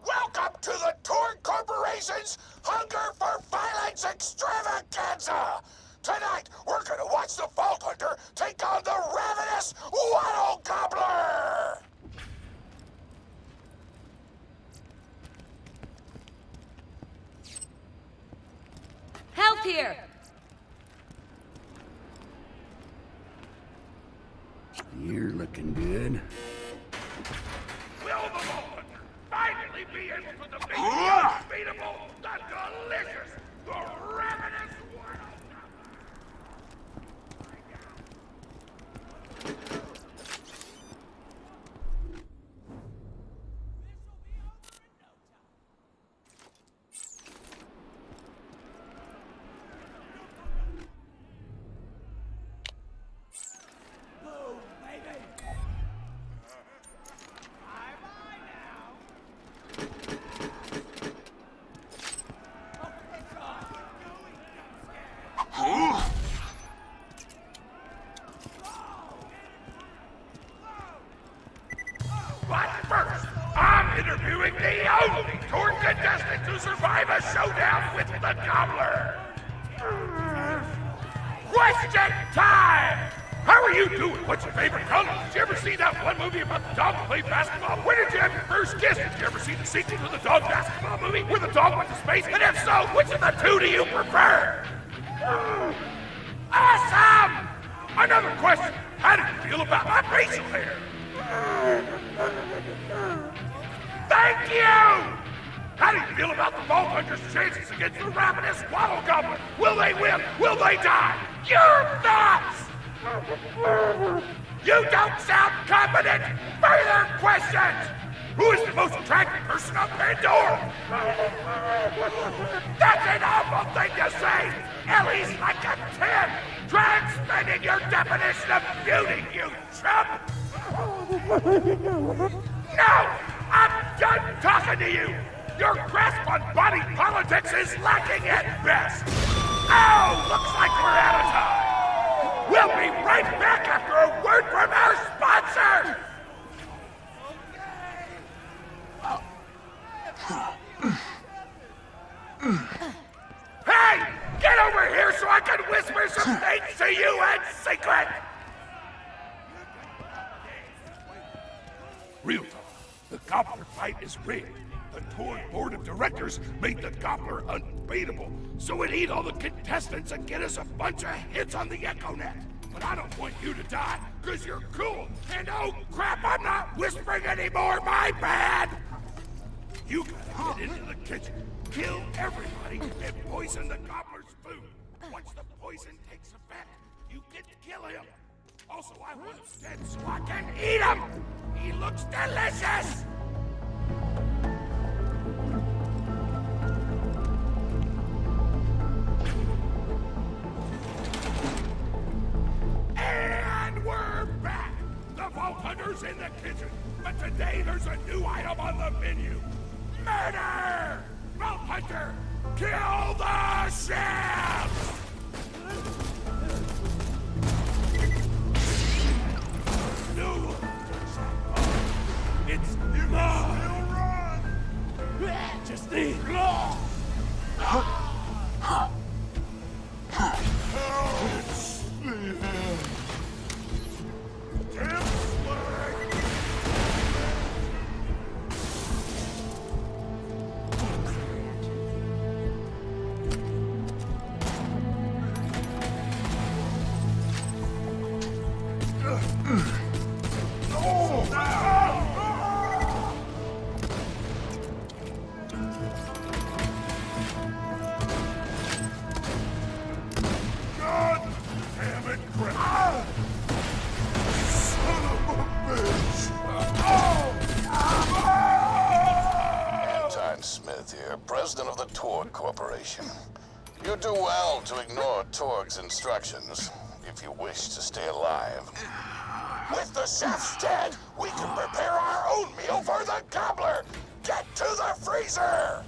Welcome to the Torn Corporation's Hunger for Violence Extravaganza! Tonight, we're gonna watch the Vault Hunter take on the ravenous Waddle Gobbler! Help here! You're looking good. Will the Vault Hunter finally be able to defeat the unbeatable, the delicious, the ravenous Waddle But first, I'm interviewing the only Torn contestant to survive a showdown with the Gobbler. Question time! How are you doing? What's your favorite color? Did you ever see that one movie about the dog who played basketball? Where did you have your first kiss? Did you ever see the sequel to the dog basketball movie where the dog went to space? And if so, which of the two do you prefer? Awesome! Another question. How do you feel about my facial hair? Thank you! How do you feel about the Vault Hunter's chances against the ravenous Waddle Goblin? Will they win? Will they die? Your thoughts! You don't sound confident! Further questions! Who is the most attractive person on Pandora? That's an awful thing to say! Ellie's like a 10! Try expanding your definition of beauty, you chump! No! I'm done talking to you! Your grasp on body politics is lacking at best! Oh, looks like we're out of time! We'll be right back after a word from our sponsor! Hey! Get over here so I can whisper some things to you in secret! fight is rigged. The tour board of directors made the Gobbler unbeatable, so it'd eat all the contestants and get us a bunch of hits on the EchoNet. But I don't want you to die, because you're cool. And oh crap, I'm not whispering anymore, my bad! You gotta get into the kitchen, kill everybody, and poison the Gobbler's food. Once the poison takes effect, you get to kill him. Also, I want him dead so I can eat him! He looks delicious! And we're back! The Vault Hunter's in the kitchen, but today there's a new item on the menu. Murder! Vault Hunter, kill the chef! No! It's mine! Just need... President of the Torg Corporation. You do well to ignore Torg's instructions if you wish to stay alive. With the chef's dead, we can prepare our own meal for the Gobbler! Get to the freezer!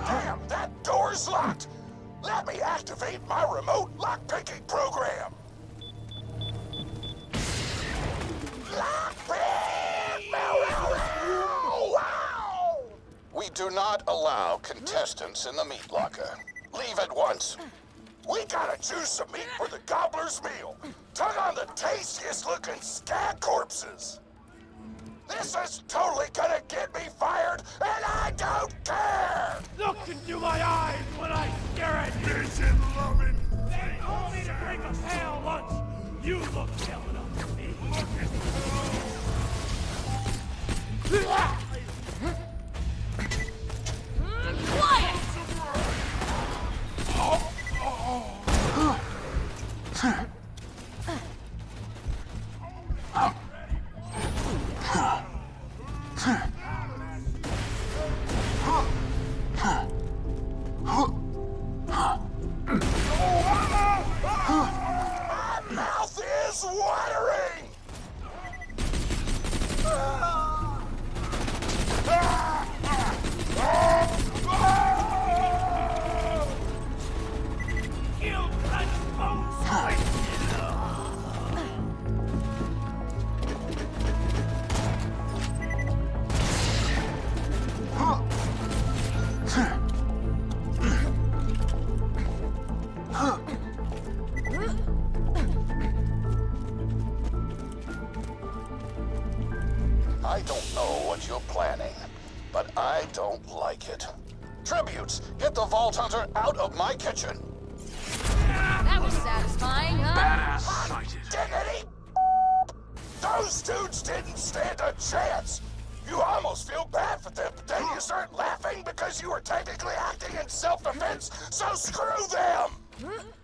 Damn, that door's locked! Let me activate my remote lockpicking program! Lockpick! We do not allow contestants in the meat locker. Leave at once. We gotta choose some meat for the Gobbler's meal. Tug on the tastiest looking skag corpses. This is totally gonna get me fired, and I don't care! Look into my eyes when I stare at you! Vision loving! They told me to bring a pale lunch! You look pale enough to me! Quiet! My mouth is watering! You touch bones! I don't know what you're planning, but I don't like it. Tributes, get the Vault Hunter out of my kitchen! That was satisfying, huh? Badass sighted. Diggity! Those dudes didn't stand a chance! You almost feel bad for them, but then you start laughing because you were technically acting in self-defense, so screw them!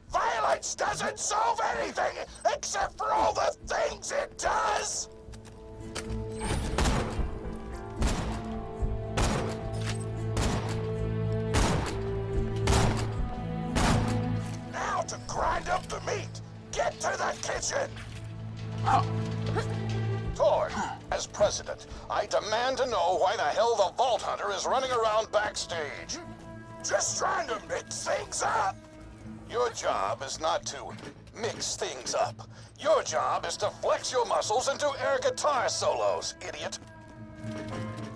Violence doesn't solve anything except for all the things it does! Now to grind up the meat! Get to the kitchen! Torg, As president, I demand to know why the hell the Vault Hunter is running around backstage. Just trying to mix things up. Your job is not to mix things up. Your job is to flex your muscles and do air guitar solos, idiot.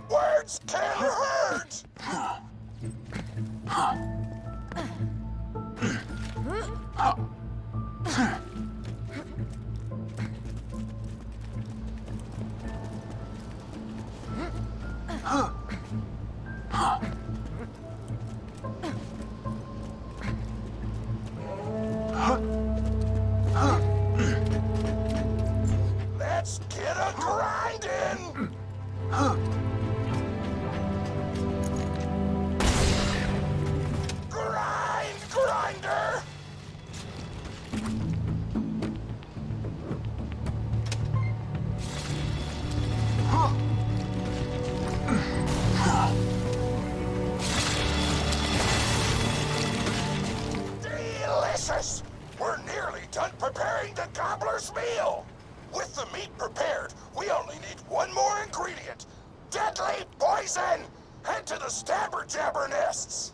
Words can hurt! Let's get a grindin'! Grind, grinder! Delicious! We're nearly done preparing the gobbler's meal! With the meat prepared, we only need one more ingredient. Deadly poison! Head to the stabber jabber nests!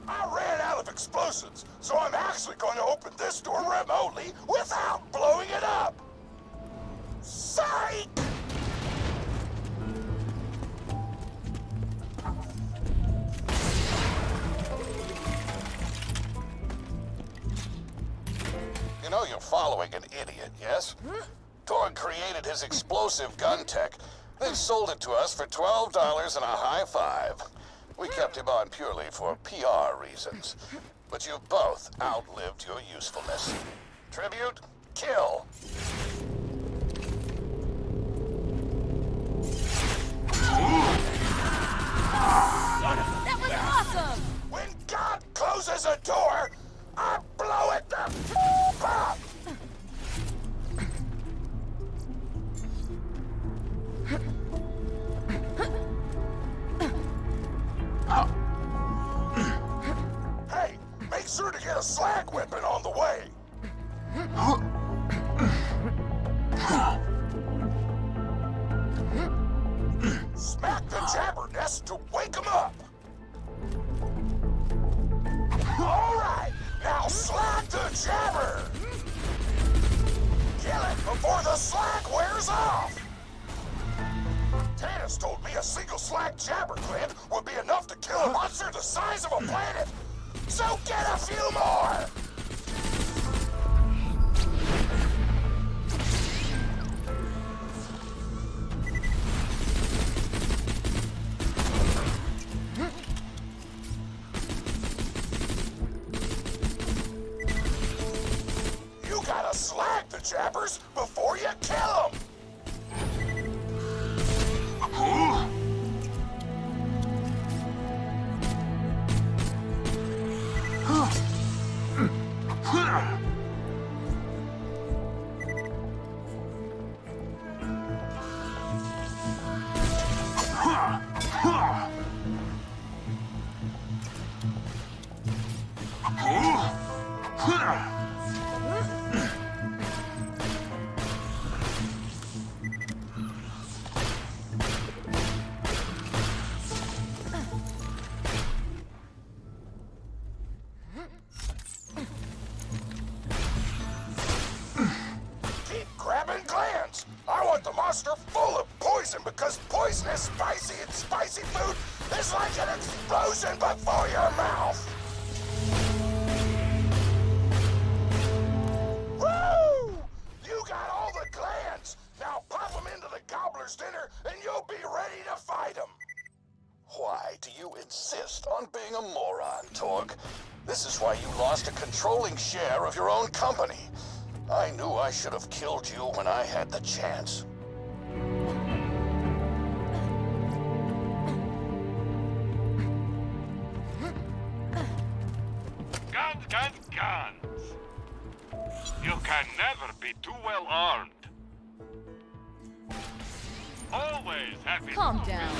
I ran out of explosives, so I'm actually going to open this door remotely without blowing it up! Psych! You know you're following an idiot, yes? Torg created his explosive gun tech, then sold it to us for $12 and a high five. We kept him on purely for PR reasons. But you've both outlived your usefulness. Tribute, kill. That was awesome! When God closes a door, I blow it the up! Hey, make sure to get a slag weapon on the way. Smack the jabber nest to wake him up. All right, now slag the jabber. Kill it before the slag wears off. Tannis told me a single slag jabber gland would be enough to kill a monster the size of a planet. So get a few more! You gotta slag the jabbers before you kill them! Full of poison because poison is spicy and spicy food is like an explosion before your mouth. Woo! You got all the glands. Now pop them into the gobbler's dinner and you'll be ready to fight them. Why do you insist on being a moron, Torg? This is why you lost a controlling share of your own company. I knew I should have killed you when I had the chance. Guns. You can never be too well armed. Always happy. Calm down.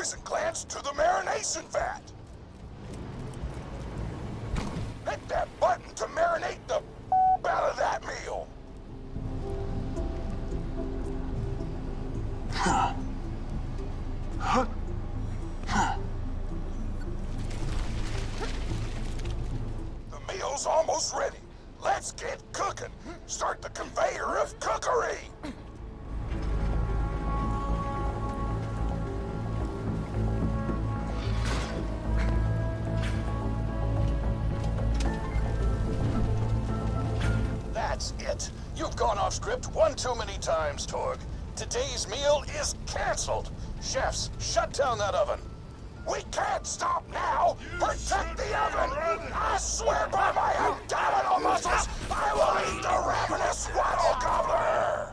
poison glands to the marination vat. Hit that button to marinate the out of that meal. Huh. Huh. Huh. The meal's almost ready. Let's get cooking. Start the conveyor of cookery. That's it. You've gone off script one too many times, Torg. Today's meal is canceled. Chefs, shut down that oven. We can't stop now! Protect the oven! I swear by my abdominal muscles, I will eat the ravenous waddle gobbler!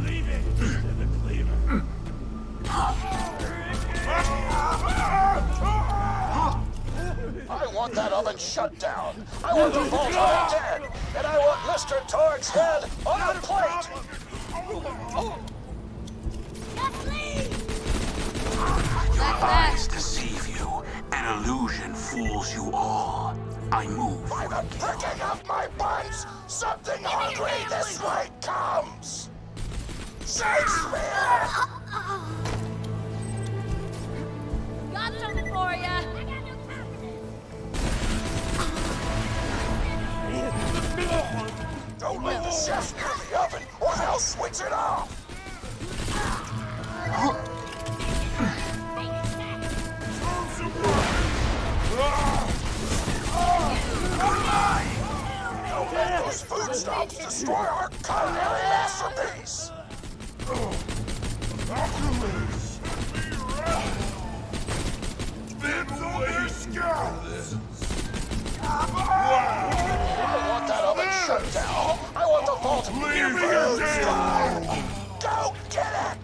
Leave it to the cleaver. I want that oven shut down. I want the vault dead. And I want Mr. Torg's head on a plate! Your eyes deceive you. An illusion fools you all. I move. By the pricking of my buns, something hungry this way comes! Shakespeare! Got something for ya. Don't leave the chef near the oven, or I'll switch it off! Don't let those food stops destroy our culinary masterpiece! I want that oven shut down. I want the vault food. Go get it!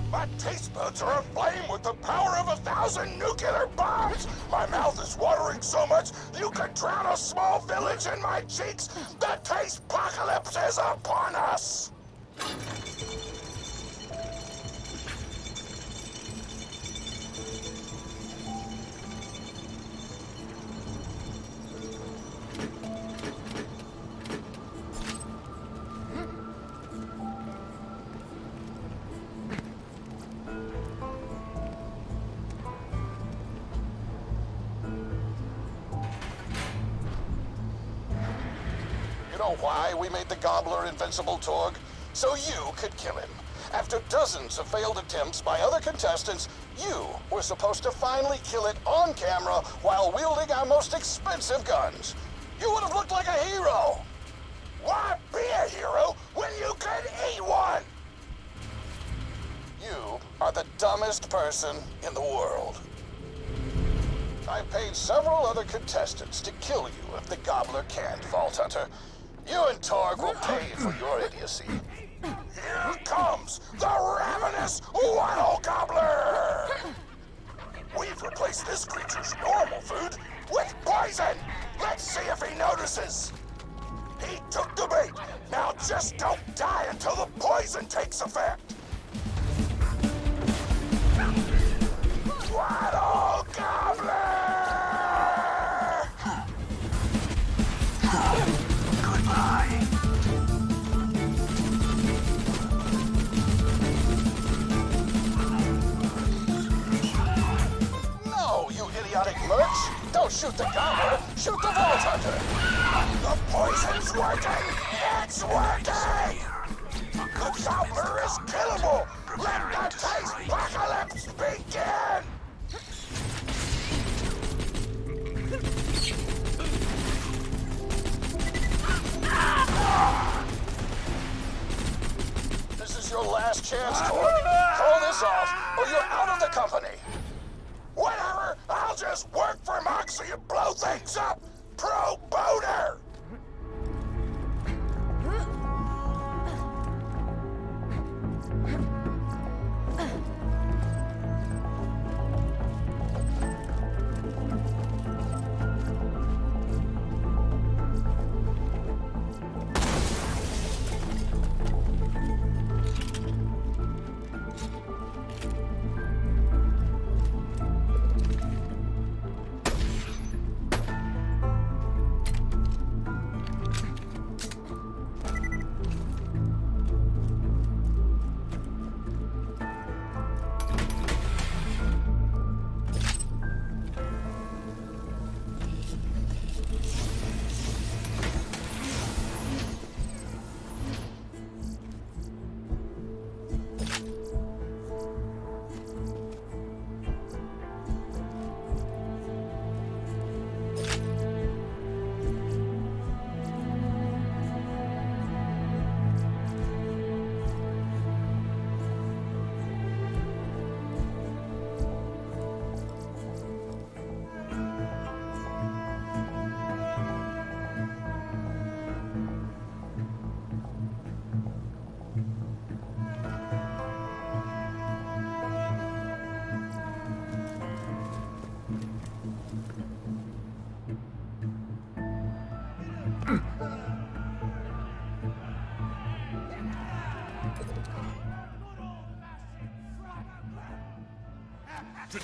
My taste buds are aflame with the power of 1,000 nuclear bombs! My mouth is watering so much, you could drown a small village in my cheeks! The taste apocalypse is upon us! You know why we made the Gobbler invincible, Torg? So you could kill him. After dozens of failed attempts by other contestants, you were supposed to finally kill it on camera while wielding our most expensive guns. You would have looked like a hero. Why be a hero when you could eat one? You are the dumbest person in the world. I paid several other contestants to kill you if the Gobbler can't, Vault Hunter. You and Torg will pay for your idiocy. Here comes the ravenous Waddle Gobbler! We've replaced this creature's normal food with poison! Let's see if he notices! He took the bait! Now just don't die until the poison takes effect! Waddle Gobbler! Goodbye. No, you idiotic lurch! Don't shoot the Gobbler! Shoot the Vault Hunter! The poison's working! It's working! The Gobbler is killable! Let the taste apocalypse begin! This is your last chance, Torg. Call this off, or you're out of the company. Whatever, I'll just work for Moxie and blow things up. Pro boner.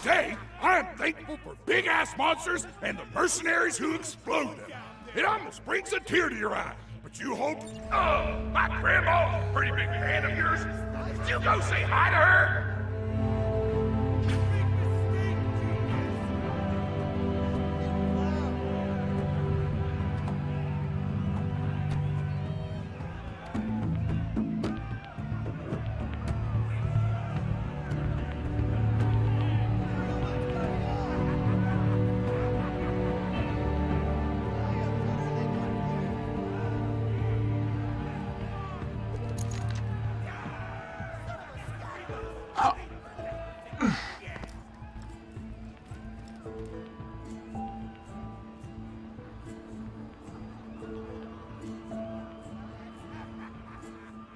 day, I am thankful for big-ass monsters and the mercenaries who explode them. It almost brings a tear to your eye. But you hope... my grandma, pretty big fan of yours. Did you go say hi to her?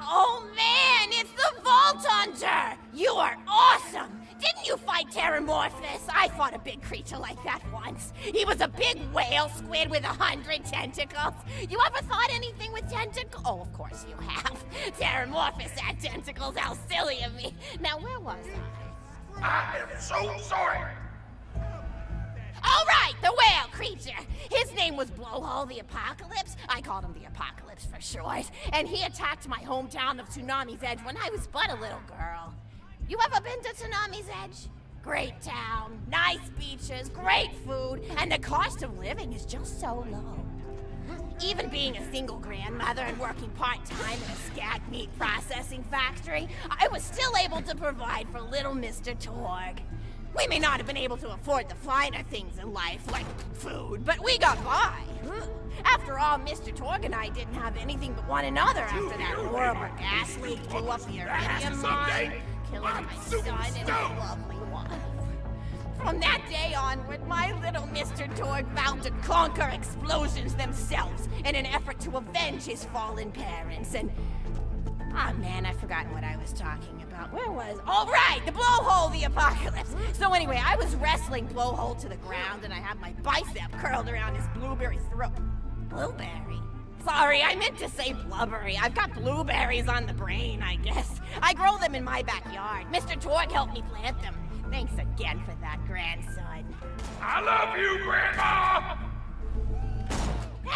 Oh man, it's the Vault Hunter! You are awesome! Didn't you fight Terramorphous? I fought a big creature like that once. He was a big whale squid with 100 tentacles. You ever thought anything with tentacles? Oh, of course you have. Terramorphous had tentacles, how silly of me. Now, where was I? I am so sorry. All right, the whale creature. His name was Blowhole the Apocalypse. I called him the Apocalypse for short. And he attacked my hometown of Tsunami's Edge when I was but a little girl. You ever been to Tsunami's Edge? Great town, nice beaches, great food, and the cost of living is just so low. Even being a single grandmother and working part-time in a skag meat processing factory, I was still able to provide for little Mr. Torg. We may not have been able to afford the finer things in life, like food, but we got by. After all, Mr. Torg and I didn't have anything but one another after that horrible gas leak blew up the iridium mine, killing my son and his lovely wife. From that day onward, my little Mr. Torg vowed to conquer explosions themselves in an effort to avenge his fallen parents, and... oh man, I've forgotten what I was talking about. Where was... oh right, the Blowhole the Apocalypse! So anyway, I was wrestling Blowhole to the ground, and I had my bicep curled around his blueberry throat. Blueberry? Sorry, I meant to say blubbery. I've got blueberries on the brain, I guess. I grow them in my backyard. Mr. Torg helped me plant them. Thanks again for that, grandson. I love you, Grandma!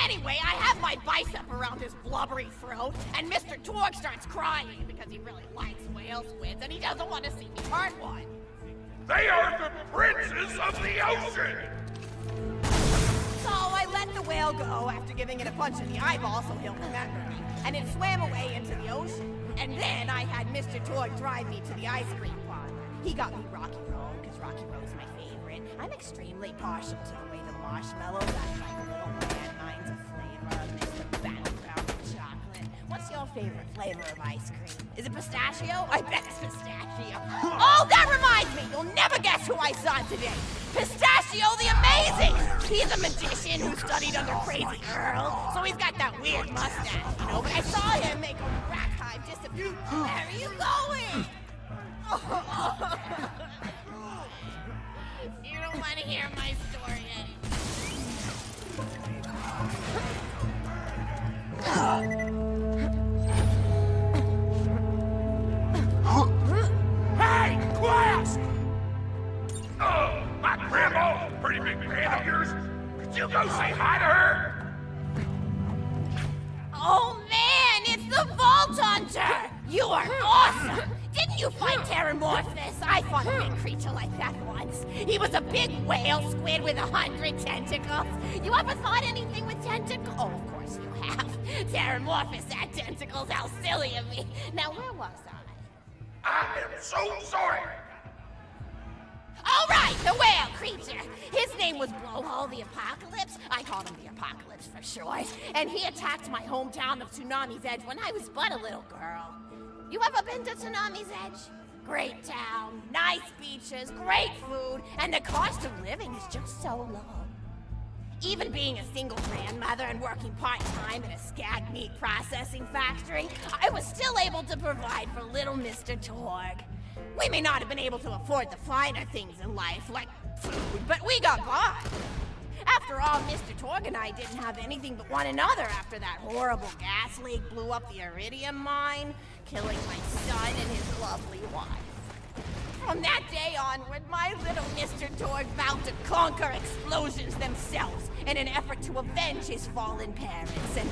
Anyway, I have my bicep around his blubbery throat, and Mr. Torg starts crying because he really likes whale squids, and he doesn't want to see me hurt one. They are the princes of the ocean! So I let the whale go after giving it a punch in the eyeball so he'll remember me, and it swam away into the ocean. And then I had Mr. Torg drive me to the ice cream parlor. He got me Rocky Road, because Rocky Road's my favorite. I'm extremely partial to the way the marshmallows act like little landmines of flavor amidst the background of chocolate. What's your favorite flavor of ice cream? Is it pistachio? I bet it's pistachio. Oh, that reminds me! You'll never guess who I saw today! Pistachio the Amazing! He's a magician who studied under Crazy Earl, so he's got that weird mustache, you know, but I saw him make a rat hive disappear. Where are you going? You don't want to hear my story Hey, quiet! My grandma, pretty big fan of yours. Could you go say hi to her? Oh man, it's the Vault Hunter! You are awesome! Didn't you fight Terramorphous? I fought a big creature like that once. He was a big whale squid with 100 tentacles. You ever thought anything with tentacles? Oh, of course you have. Terramorphous had tentacles, how silly of me. Now, where was I? I am so sorry. All right, the whale creature. His name was Blowhole the Apocalypse. I called him the Apocalypse for short. And he attacked my hometown of Tsunami's Edge when I was but a little girl. You ever been to Tsunami's Edge? Great town, nice beaches, great food, and the cost of living is just so low. Even being a single grandmother and working part-time in a skag meat processing factory, I was still able to provide for little Mr. Torg. We may not have been able to afford the finer things in life, like food, but we got by. After all, Mr. Torg and I didn't have anything but one another after that horrible gas leak blew up the iridium mine, killing my son and his lovely wife. From that day onward, my little Mr. Torg vowed to conquer explosions themselves in an effort to avenge his fallen parents. And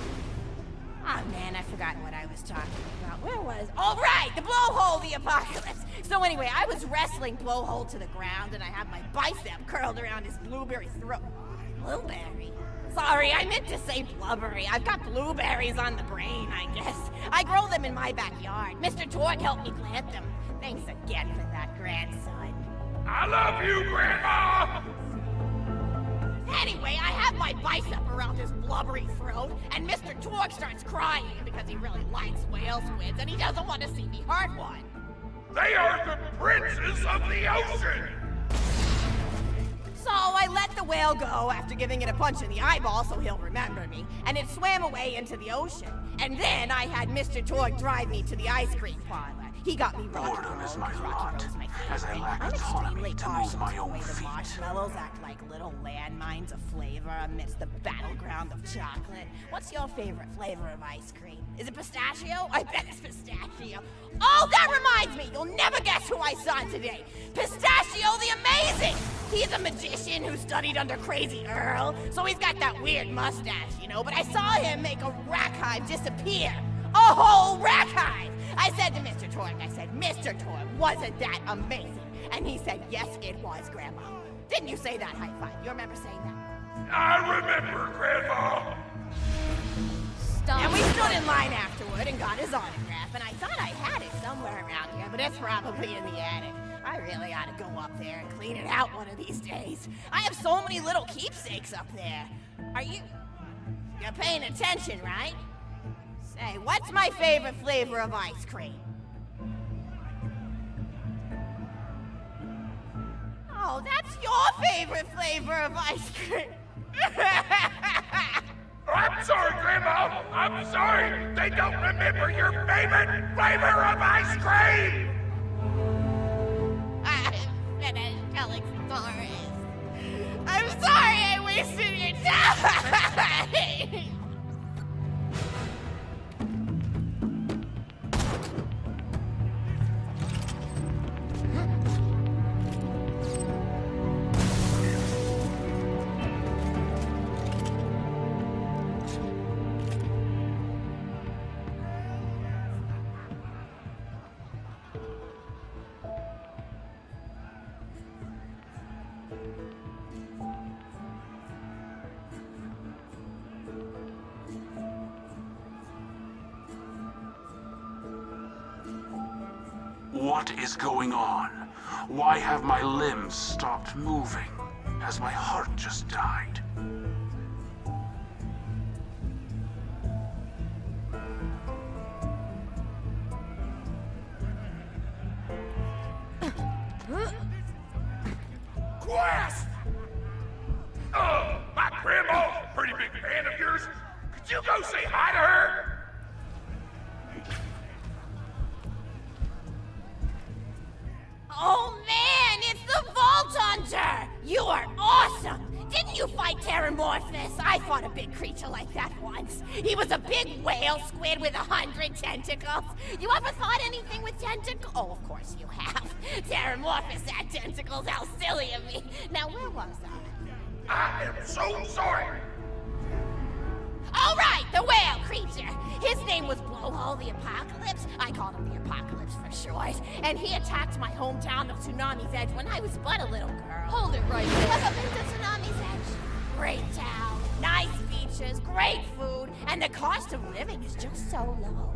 oh man, I forgot what I was talking about. Where was? Oh right, the blowhole, the apocalypse. So anyway, I was wrestling blowhole to the ground, and I have my bicep curled around his blueberry throat. Blueberry? Sorry, I meant to say blubbery. I've got blueberries on the brain, I guess. I grow them in my backyard. Mr. Torg helped me plant them. Thanks again for that, grandson. I love you, Grandma! Anyway, I have my bicep around his blubbery throat, and Mr. Torg starts crying because he really likes whale squids, and he doesn't want to see me hurt one. They are the princes of the ocean! So I let the whale go after giving it a punch in the eyeball so he'll remember me, and it swam away into the ocean. And then I had Mr. Torg drive me to the ice cream parlor. He got me Rocky Boredom Road, is my 'cause Rocky lot, Road's my as I favorite. lack I'm autonomy extremely to move partial my to the own way the feet. marshmallows act like little landmines of flavor amidst the battleground of chocolate. What's your favorite flavor of ice cream? Is it pistachio? I bet it's pistachio. Oh, that reminds me! You'll never guess who I saw today! Pistachio the Amazing! He's a magician who studied under Crazy Earl, so he's got that weird mustache, you know, but I saw him make a rack hive disappear. A whole rack hive! I said to Mr. Torg, Mr. Torg, wasn't that amazing? And he said, yes, it was, Grandma. Didn't you say that high five? You remember saying that? I remember, Grandma! Stop. And we stood in line afterward and got his autograph, and I thought I had it somewhere around here, but it's probably in the attic. I really ought to go up there and clean it out one of these days. I have so many little keepsakes up there. You're paying attention, right? Say, what's my favorite flavor of ice cream? Oh, that's your favorite flavor of ice cream. I'm sorry, Grandma! I'm sorry! They don't remember your favorite flavor of ice cream! I'm finished telling stories. I'm sorry I wasted your time! What is going on? Why have my limbs stopped moving? Has my heart just died? Quest! Oh, my grandma's a pretty big fan of yours. Could you go say hi to her? Oh man, it's the Vault Hunter! You are awesome! Didn't you fight Terramorphous? I fought a big creature like that once. He was a big whale squid with 100 tentacles. You ever fought anything with tentacles? Oh, of course you have. Terramorphous had tentacles, how silly of me. Now, where was I? I am so sorry. All right, the whale creature. His name was Blowhole the Apocalypse. I called him the Apocalypse for short. And he attacked my hometown of Tsunami's Edge when I was but a little girl. Hold it right there. Ever been to Tsunami's Edge? Great town, nice beaches, great food, and the cost of living is just so low.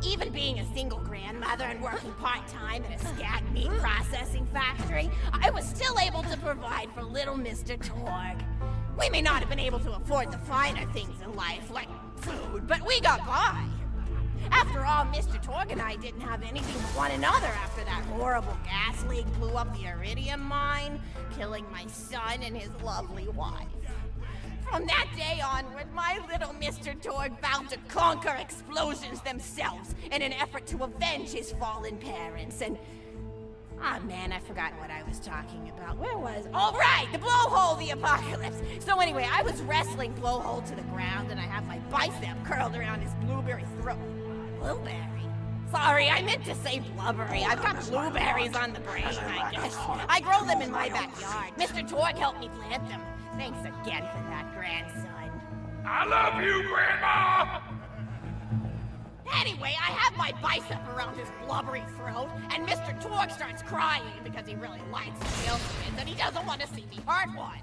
Even being a single grandmother and working part-time in a skag meat processing factory, I was still able to provide for little Mr. Torg. We may not have been able to afford the finer things in life, like food, but we got by. After all, Mr. Torg and I didn't have anything with one another after that horrible gas leak blew up the iridium mine, killing my son and his lovely wife. From that day onward, my little Mr. Torg vowed to conquer explosions themselves in an effort to avenge his fallen parents, and oh man, I forgot what I was talking about. Where was? Oh right, the blowhole, the apocalypse. So anyway, I was wrestling blowhole to the ground, and I have my bicep curled around his blueberry throat. Blueberry? Sorry, I meant to say blubbery. I've got blueberries on the brain, I guess. I grow them in my backyard. Mr. Torg helped me plant them. Thanks again for that, grandson. I love you, Grandma! Anyway, I have my bicep around his blubbery throat, and Mr. Torg starts crying because he really likes whales and he doesn't want to see me hurt one.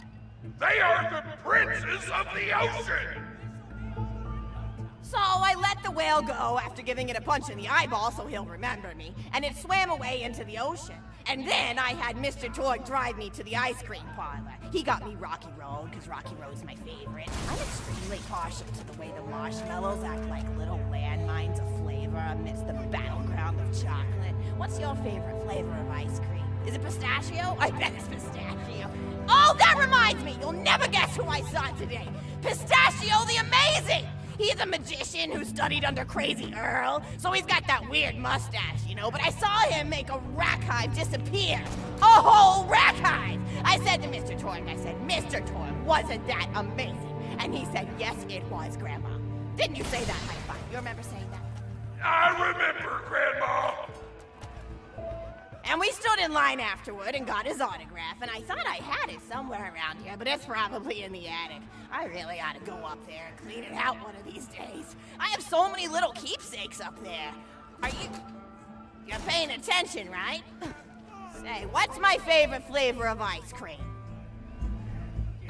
They are the princes of the ocean! So I let the whale go after giving it a punch in the eyeball so he'll remember me, and it swam away into the ocean. And then I had Mr. Torg drive me to the ice cream parlor. He got me Rocky Road, because Rocky Road's my favorite. I'm extremely partial to the way the marshmallows act like little landmines of flavor amidst the battleground of chocolate. What's your favorite flavor of ice cream? Is it pistachio? I bet it's pistachio. Oh, that reminds me! You'll never guess who I saw today! Pistachio the Amazing! He's a magician who studied under Crazy Earl, so he's got that weird mustache, you know, but I saw him make a rack hive disappear. A whole rack hive! I said to Mr. Torg, Mr. Torg, wasn't that amazing? And he said, yes, it was, Grandma. Didn't you say that, high five? You remember saying that? I remember, Grandma! And we stood in line afterward and got his autograph, and I thought I had it somewhere around here, but it's probably in the attic. I really ought to go up there and clean it out one of these days. I have so many little keepsakes up there. You're paying attention, right? Say, what's my favorite flavor of ice cream?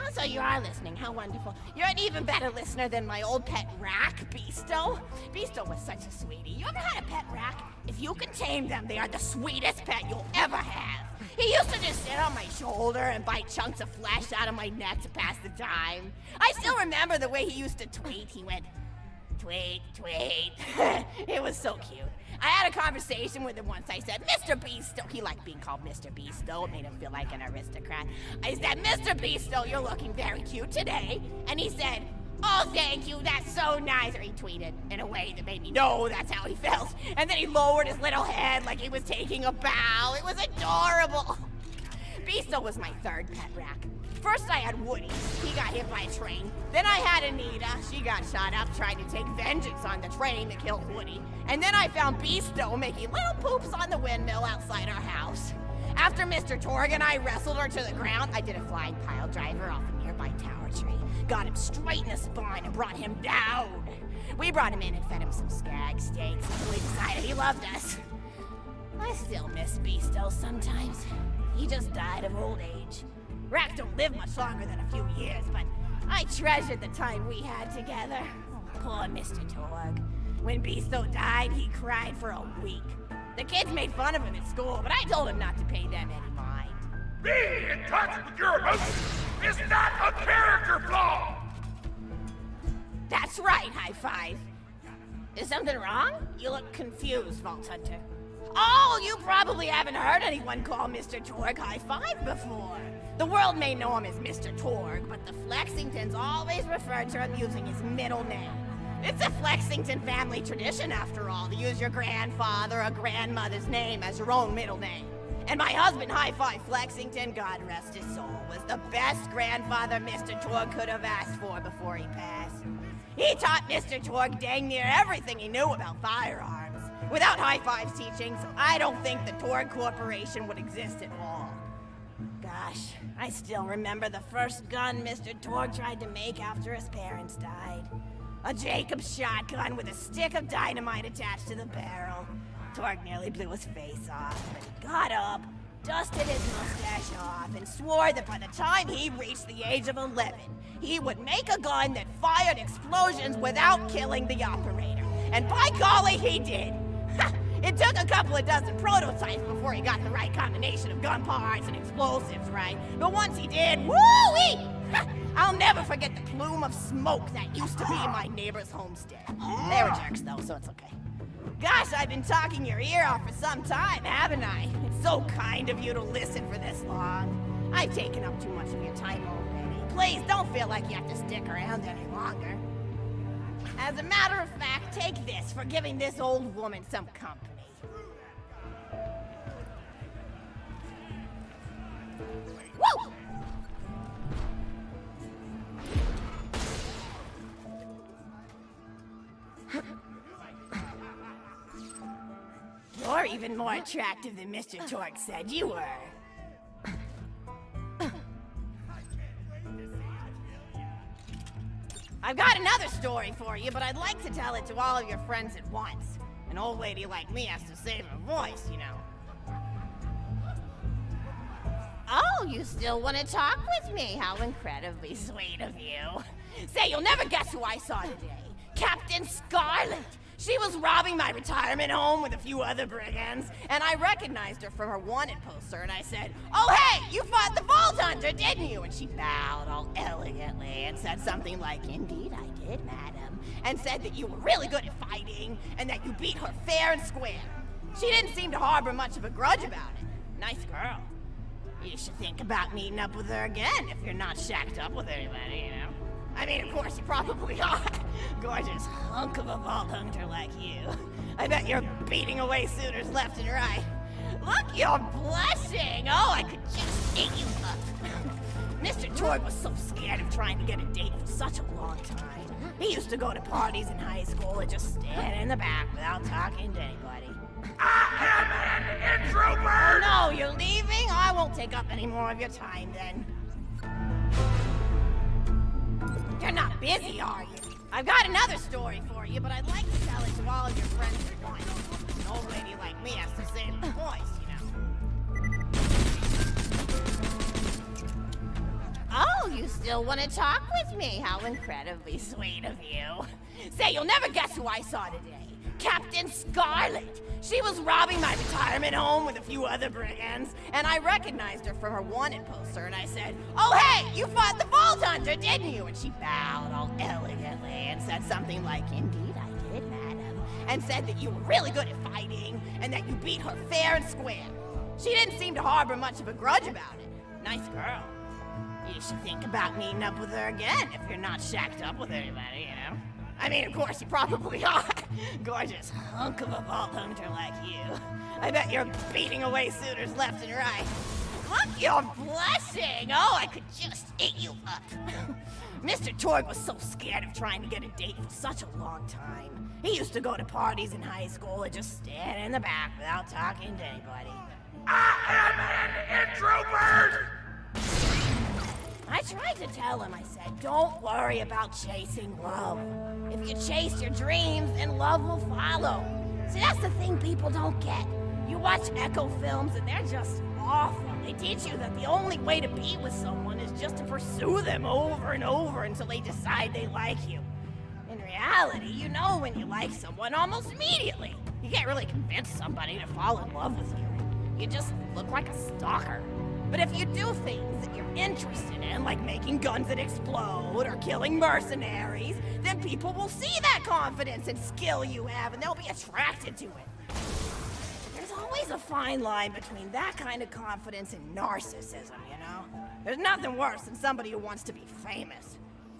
Oh, so you are listening. How wonderful. You're an even better listener than my old pet rack, Beasto. Beasto was such a sweetie. You ever had a pet rack? If you can tame them, they are the sweetest pet you'll ever have. He used to just sit on my shoulder and bite chunks of flesh out of my neck to pass the time. I still remember the way he used to tweet. He went, tweet, tweet. It was so cute. I had a conversation with him once. I said, Mr. Beasto. He liked being called Mr. Beasto. It made him feel like an aristocrat. I said, Mr. Beasto, you're looking very cute today. And he said, oh, thank you. That's so nice. Or he tweeted in a way that made me know that's how he felt. And then he lowered his little head like he was taking a bow. It was adorable. Beasto was my third pet rack. First I had Woody. He got hit by a train. Then I had Anita. She got shot up trying to take vengeance on the train that killed Woody. And then I found Beasto making little poops on the windmill outside our house. After Mr. Torg and I wrestled her to the ground, I did a flying pile driver off a nearby tower tree. Got him straight in the spine and brought him down. We brought him in and fed him some skag steaks until we decided he loved us. I still miss Beasto sometimes. He just died of old age. Racks don't live much longer than a few years, but I treasured the time we had together. Oh, poor Mr. Torg. When Beasto died, he cried for a week. The kids made fun of him at school, but I told him not to pay them any mind. Being in touch with your emotions is not a character flaw! That's right, high five. Is something wrong? You look confused, Vault Hunter. Oh, you probably haven't heard anyone call Mr. Torg high five before. The world may know him as Mr. Torg, but the Flexingtons always refer to him using his middle name. It's a Flexington family tradition, after all, to use your grandfather or grandmother's name as your own middle name. And my husband, High Five Flexington, God rest his soul, was the best grandfather Mr. Torg could have asked for before he passed. He taught Mr. Torg dang near everything he knew about firearms. Without High Five's teachings, I don't think the Torg Corporation would exist at all. Gosh, I still remember the first gun Mr. Torg tried to make after his parents died. A Jacobs shotgun with a stick of dynamite attached to the barrel. Torg nearly blew his face off, but he got up, dusted his mustache off, and swore that by the time he reached the age of 11, he would make a gun that fired explosions without killing the operator. And by golly, he did! It took a couple of dozen prototypes before he got the right combination of gun parts and explosives right. But once he did, woo-wee! I'll never forget the plume of smoke that used to be in my neighbor's homestead. They were jerks though, so it's okay. Gosh, I've been talking your ear off for some time, haven't I? It's so kind of you to listen for this long. I've taken up too much of your time already. Please don't feel like you have to stick around any longer. As a matter of fact, take this for giving this old woman some company. Woo! even more attractive than Mr. Torque said you were. I've got another story for you, but I'd like to tell it to all of your friends at once. An old lady like me has to save her voice, you know. Oh, you still want to talk with me? How incredibly sweet of you. Say, you'll never guess who I saw today. Captain Scarlet. She was robbing my retirement home with a few other brigands, and I recognized her from her wanted poster, and I said, "Oh, hey, you fought the Vault Hunter, didn't you?" And she bowed all elegantly and said something like, "Indeed I did, madam," and said that you were really good at fighting, and that you beat her fair and square. She didn't seem to harbor much of a grudge about it. Nice girl. You should think about meeting up with her again if you're not shacked up with anybody, you know? I mean, of course, you probably are. Gorgeous hunk of a Vault Hunter like you. I bet you're beating away suitors left and right. Look, you're blushing. Oh, I could just eat you up. Mr. Torque was so scared of trying to get a date for such a long time. He used to go to parties in high school and just stand in the back without talking to anybody. I am an introvert! No, you're leaving? I won't take up any more of your time then. You're not busy, are you? I've got another story for you, but I'd like to tell it to all of your friends at once. An old lady like me has to save her voice, you know. Oh, you still want to talk with me? How incredibly sweet of you. Say, you'll never guess who I saw today. Captain Scarlet. She was robbing my retirement home with a few other brigands, and I recognized her from her wanted poster, and I said, "Oh, hey, you fought the Vault Hunter, didn't you?" And she bowed all elegantly and said something like, "Indeed I did, madam," and said that you were really good at fighting, and that you beat her fair and square. She didn't seem to harbor much of a grudge about it. Nice girl. You should think about meeting up with her again if you're not shacked up with anybody, you know? I mean, of course, you probably are. Gorgeous hunk of a Vault Hunter like you. I bet you're beating away suitors left and right. Look, you're blushing. Oh, I could just eat you up. Mr. Torque was so scared of trying to get a date for such a long time. He used to go to parties in high school and just stand in the back without talking to anybody. I am an introvert! I tried to tell him, I said, don't worry about chasing love. If you chase your dreams, then love will follow. See, that's the thing people don't get. You watch Echo films and they're just awful. They teach you that the only way to be with someone is just to pursue them over and over until they decide they like you. In reality, you know when you like someone almost immediately. You can't really convince somebody to fall in love with you. You just look like a stalker. But if you do things that you're interested in, like making guns that explode or killing mercenaries, then people will see that confidence and skill you have, and they'll be attracted to it. There's always a fine line between that kind of confidence and narcissism, you know? There's nothing worse than somebody who wants to be famous.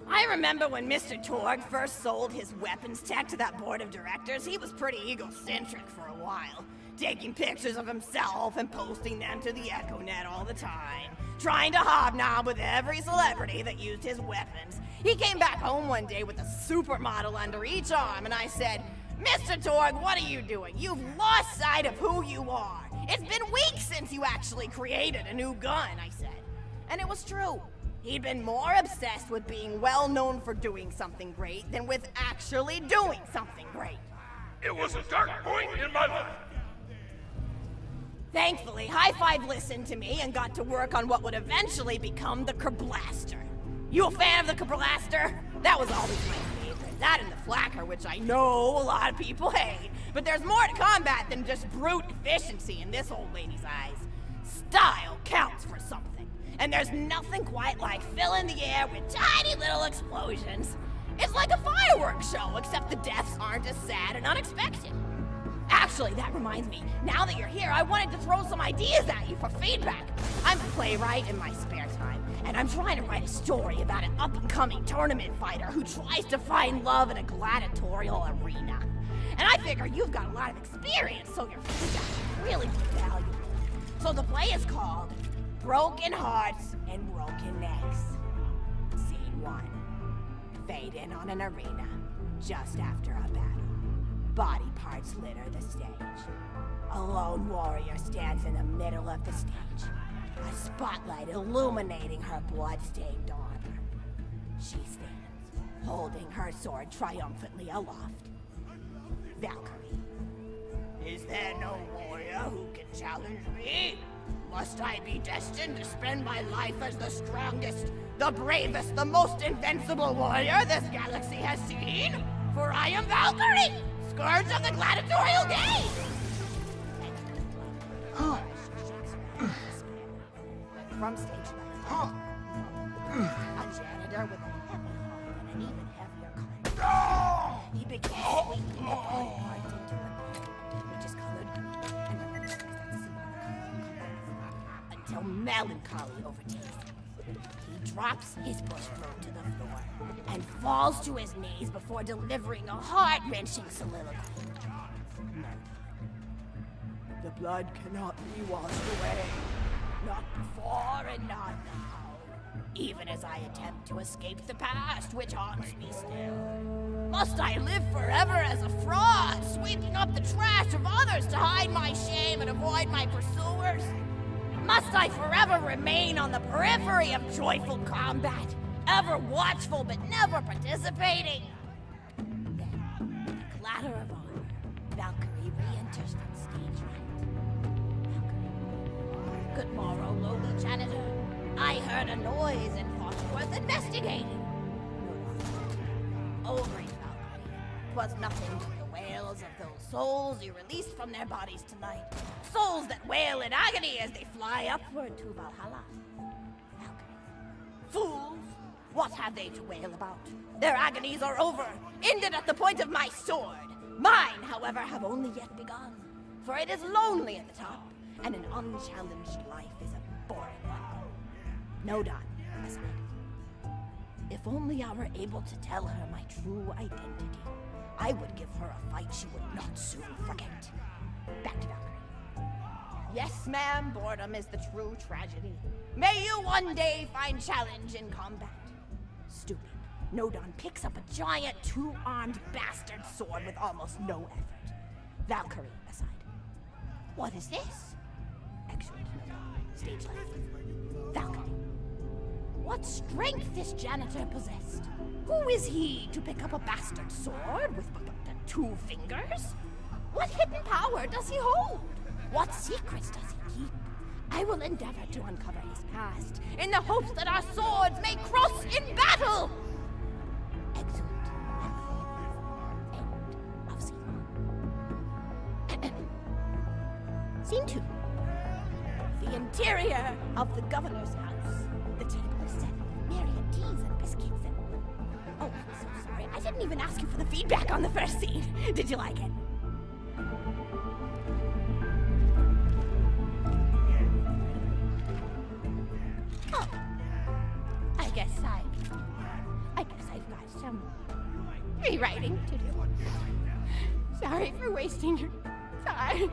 I remember when Mr. Torque first sold his weapons tech to that board of directors, he was pretty egocentric for a while. Taking pictures of himself and posting them to the EchoNet all the time. Trying to hobnob with every celebrity that used his weapons. He came back home one day with a supermodel under each arm, and I said, "Mr. Torque, what are you doing? You've lost sight of who you are. It's been weeks since you actually created a new gun," I said. And it was true. He'd been more obsessed with being well known for doing something great than with actually doing something great. It was a dark point in my life. Thankfully, High Five listened to me and got to work on what would eventually become the Kerblaster. You a fan of the Kerblaster? That was always my favorite. That and the Flacker, which I know a lot of people hate. But there's more to combat than just brute efficiency in this old lady's eyes. Style counts for something. And there's nothing quite like filling the air with tiny little explosions. It's like a fireworks show, except the deaths aren't as sad and unexpected. Actually, that reminds me, now that you're here, I wanted to throw some ideas at you for feedback. I'm a playwright in my spare time, and I'm trying to write a story about an up-and-coming tournament fighter who tries to find love in a gladiatorial arena. And I figure you've got a lot of experience, so your feedback is really valuable. So the play is called Broken Hearts and Broken Necks. Scene 1. Fade in on an arena, just after a battle. Body parts litter the stage. A lone warrior stands in the middle of the stage, a spotlight illuminating her blood-stained armor. She stands, holding her sword triumphantly aloft. Valkyrie. Is there no warrior who can challenge me? Must I be destined to spend my life as the strongest, the bravest, the most invincible warrior this galaxy has seen? For I am Valkyrie, scourge of the gladiatorial game! From stage left, a janitor with a heavy heart and an even heavier conscience. He began sweeping the body parts into a which is colored green, and remembers that symbolic color until melancholy overtakes him. He drops his bushboard to the floor and falls to his knees before delivering a heart-wrenching soliloquy. The blood cannot be washed away. Not before and not now. Even as I attempt to escape the past, which haunts me still. Must I live forever as a fraud, sweeping up the trash of others to hide my shame and avoid my pursuers? Must I forever remain on the periphery of joyful combat, ever watchful but never participating? Then, with a clatter of armor, Valkyrie re-enters from stage right. Valkyrie. Good morrow, lowly janitor. I heard a noise and thought it worth investigating. Oh, great Valkyrie. 'Twas nothing to the wails of those souls you released from their bodies tonight. Souls that wail in agony as they fly upward to Valhalla. Valkyrie. Fools! What have they to wail about? Their agonies are over, ended at the point of my sword. Mine, however, have only yet begun. For it is lonely at the top, and an unchallenged life is a boring one. No, Don, aside. If only I were able to tell her my true identity, I would give her a fight she would not soon forget. Back to Valkyrie. Yes, ma'am, boredom is the true tragedy. May you one day find challenge in combat. Stupid. Nodon picks up a giant two-armed bastard sword with almost no effort. Valkyrie aside. What is this? Excellent. Stage left. Valkyrie. What strength this janitor possessed? Who is he to pick up a bastard sword with but 2 fingers? What hidden power does he hold? What secrets does he keep? I will endeavor to uncover his past in the hopes that our swords may cross in battle! Excellent. End of scene 1. Scene 2. The interior of the governor's house. The table is set with myriad teas and biscuits and... Oh, I'm so sorry. I didn't even ask you for the feedback on the first scene. Did you like it? Oh. I guess I've got some rewriting to do. Sorry for wasting your time.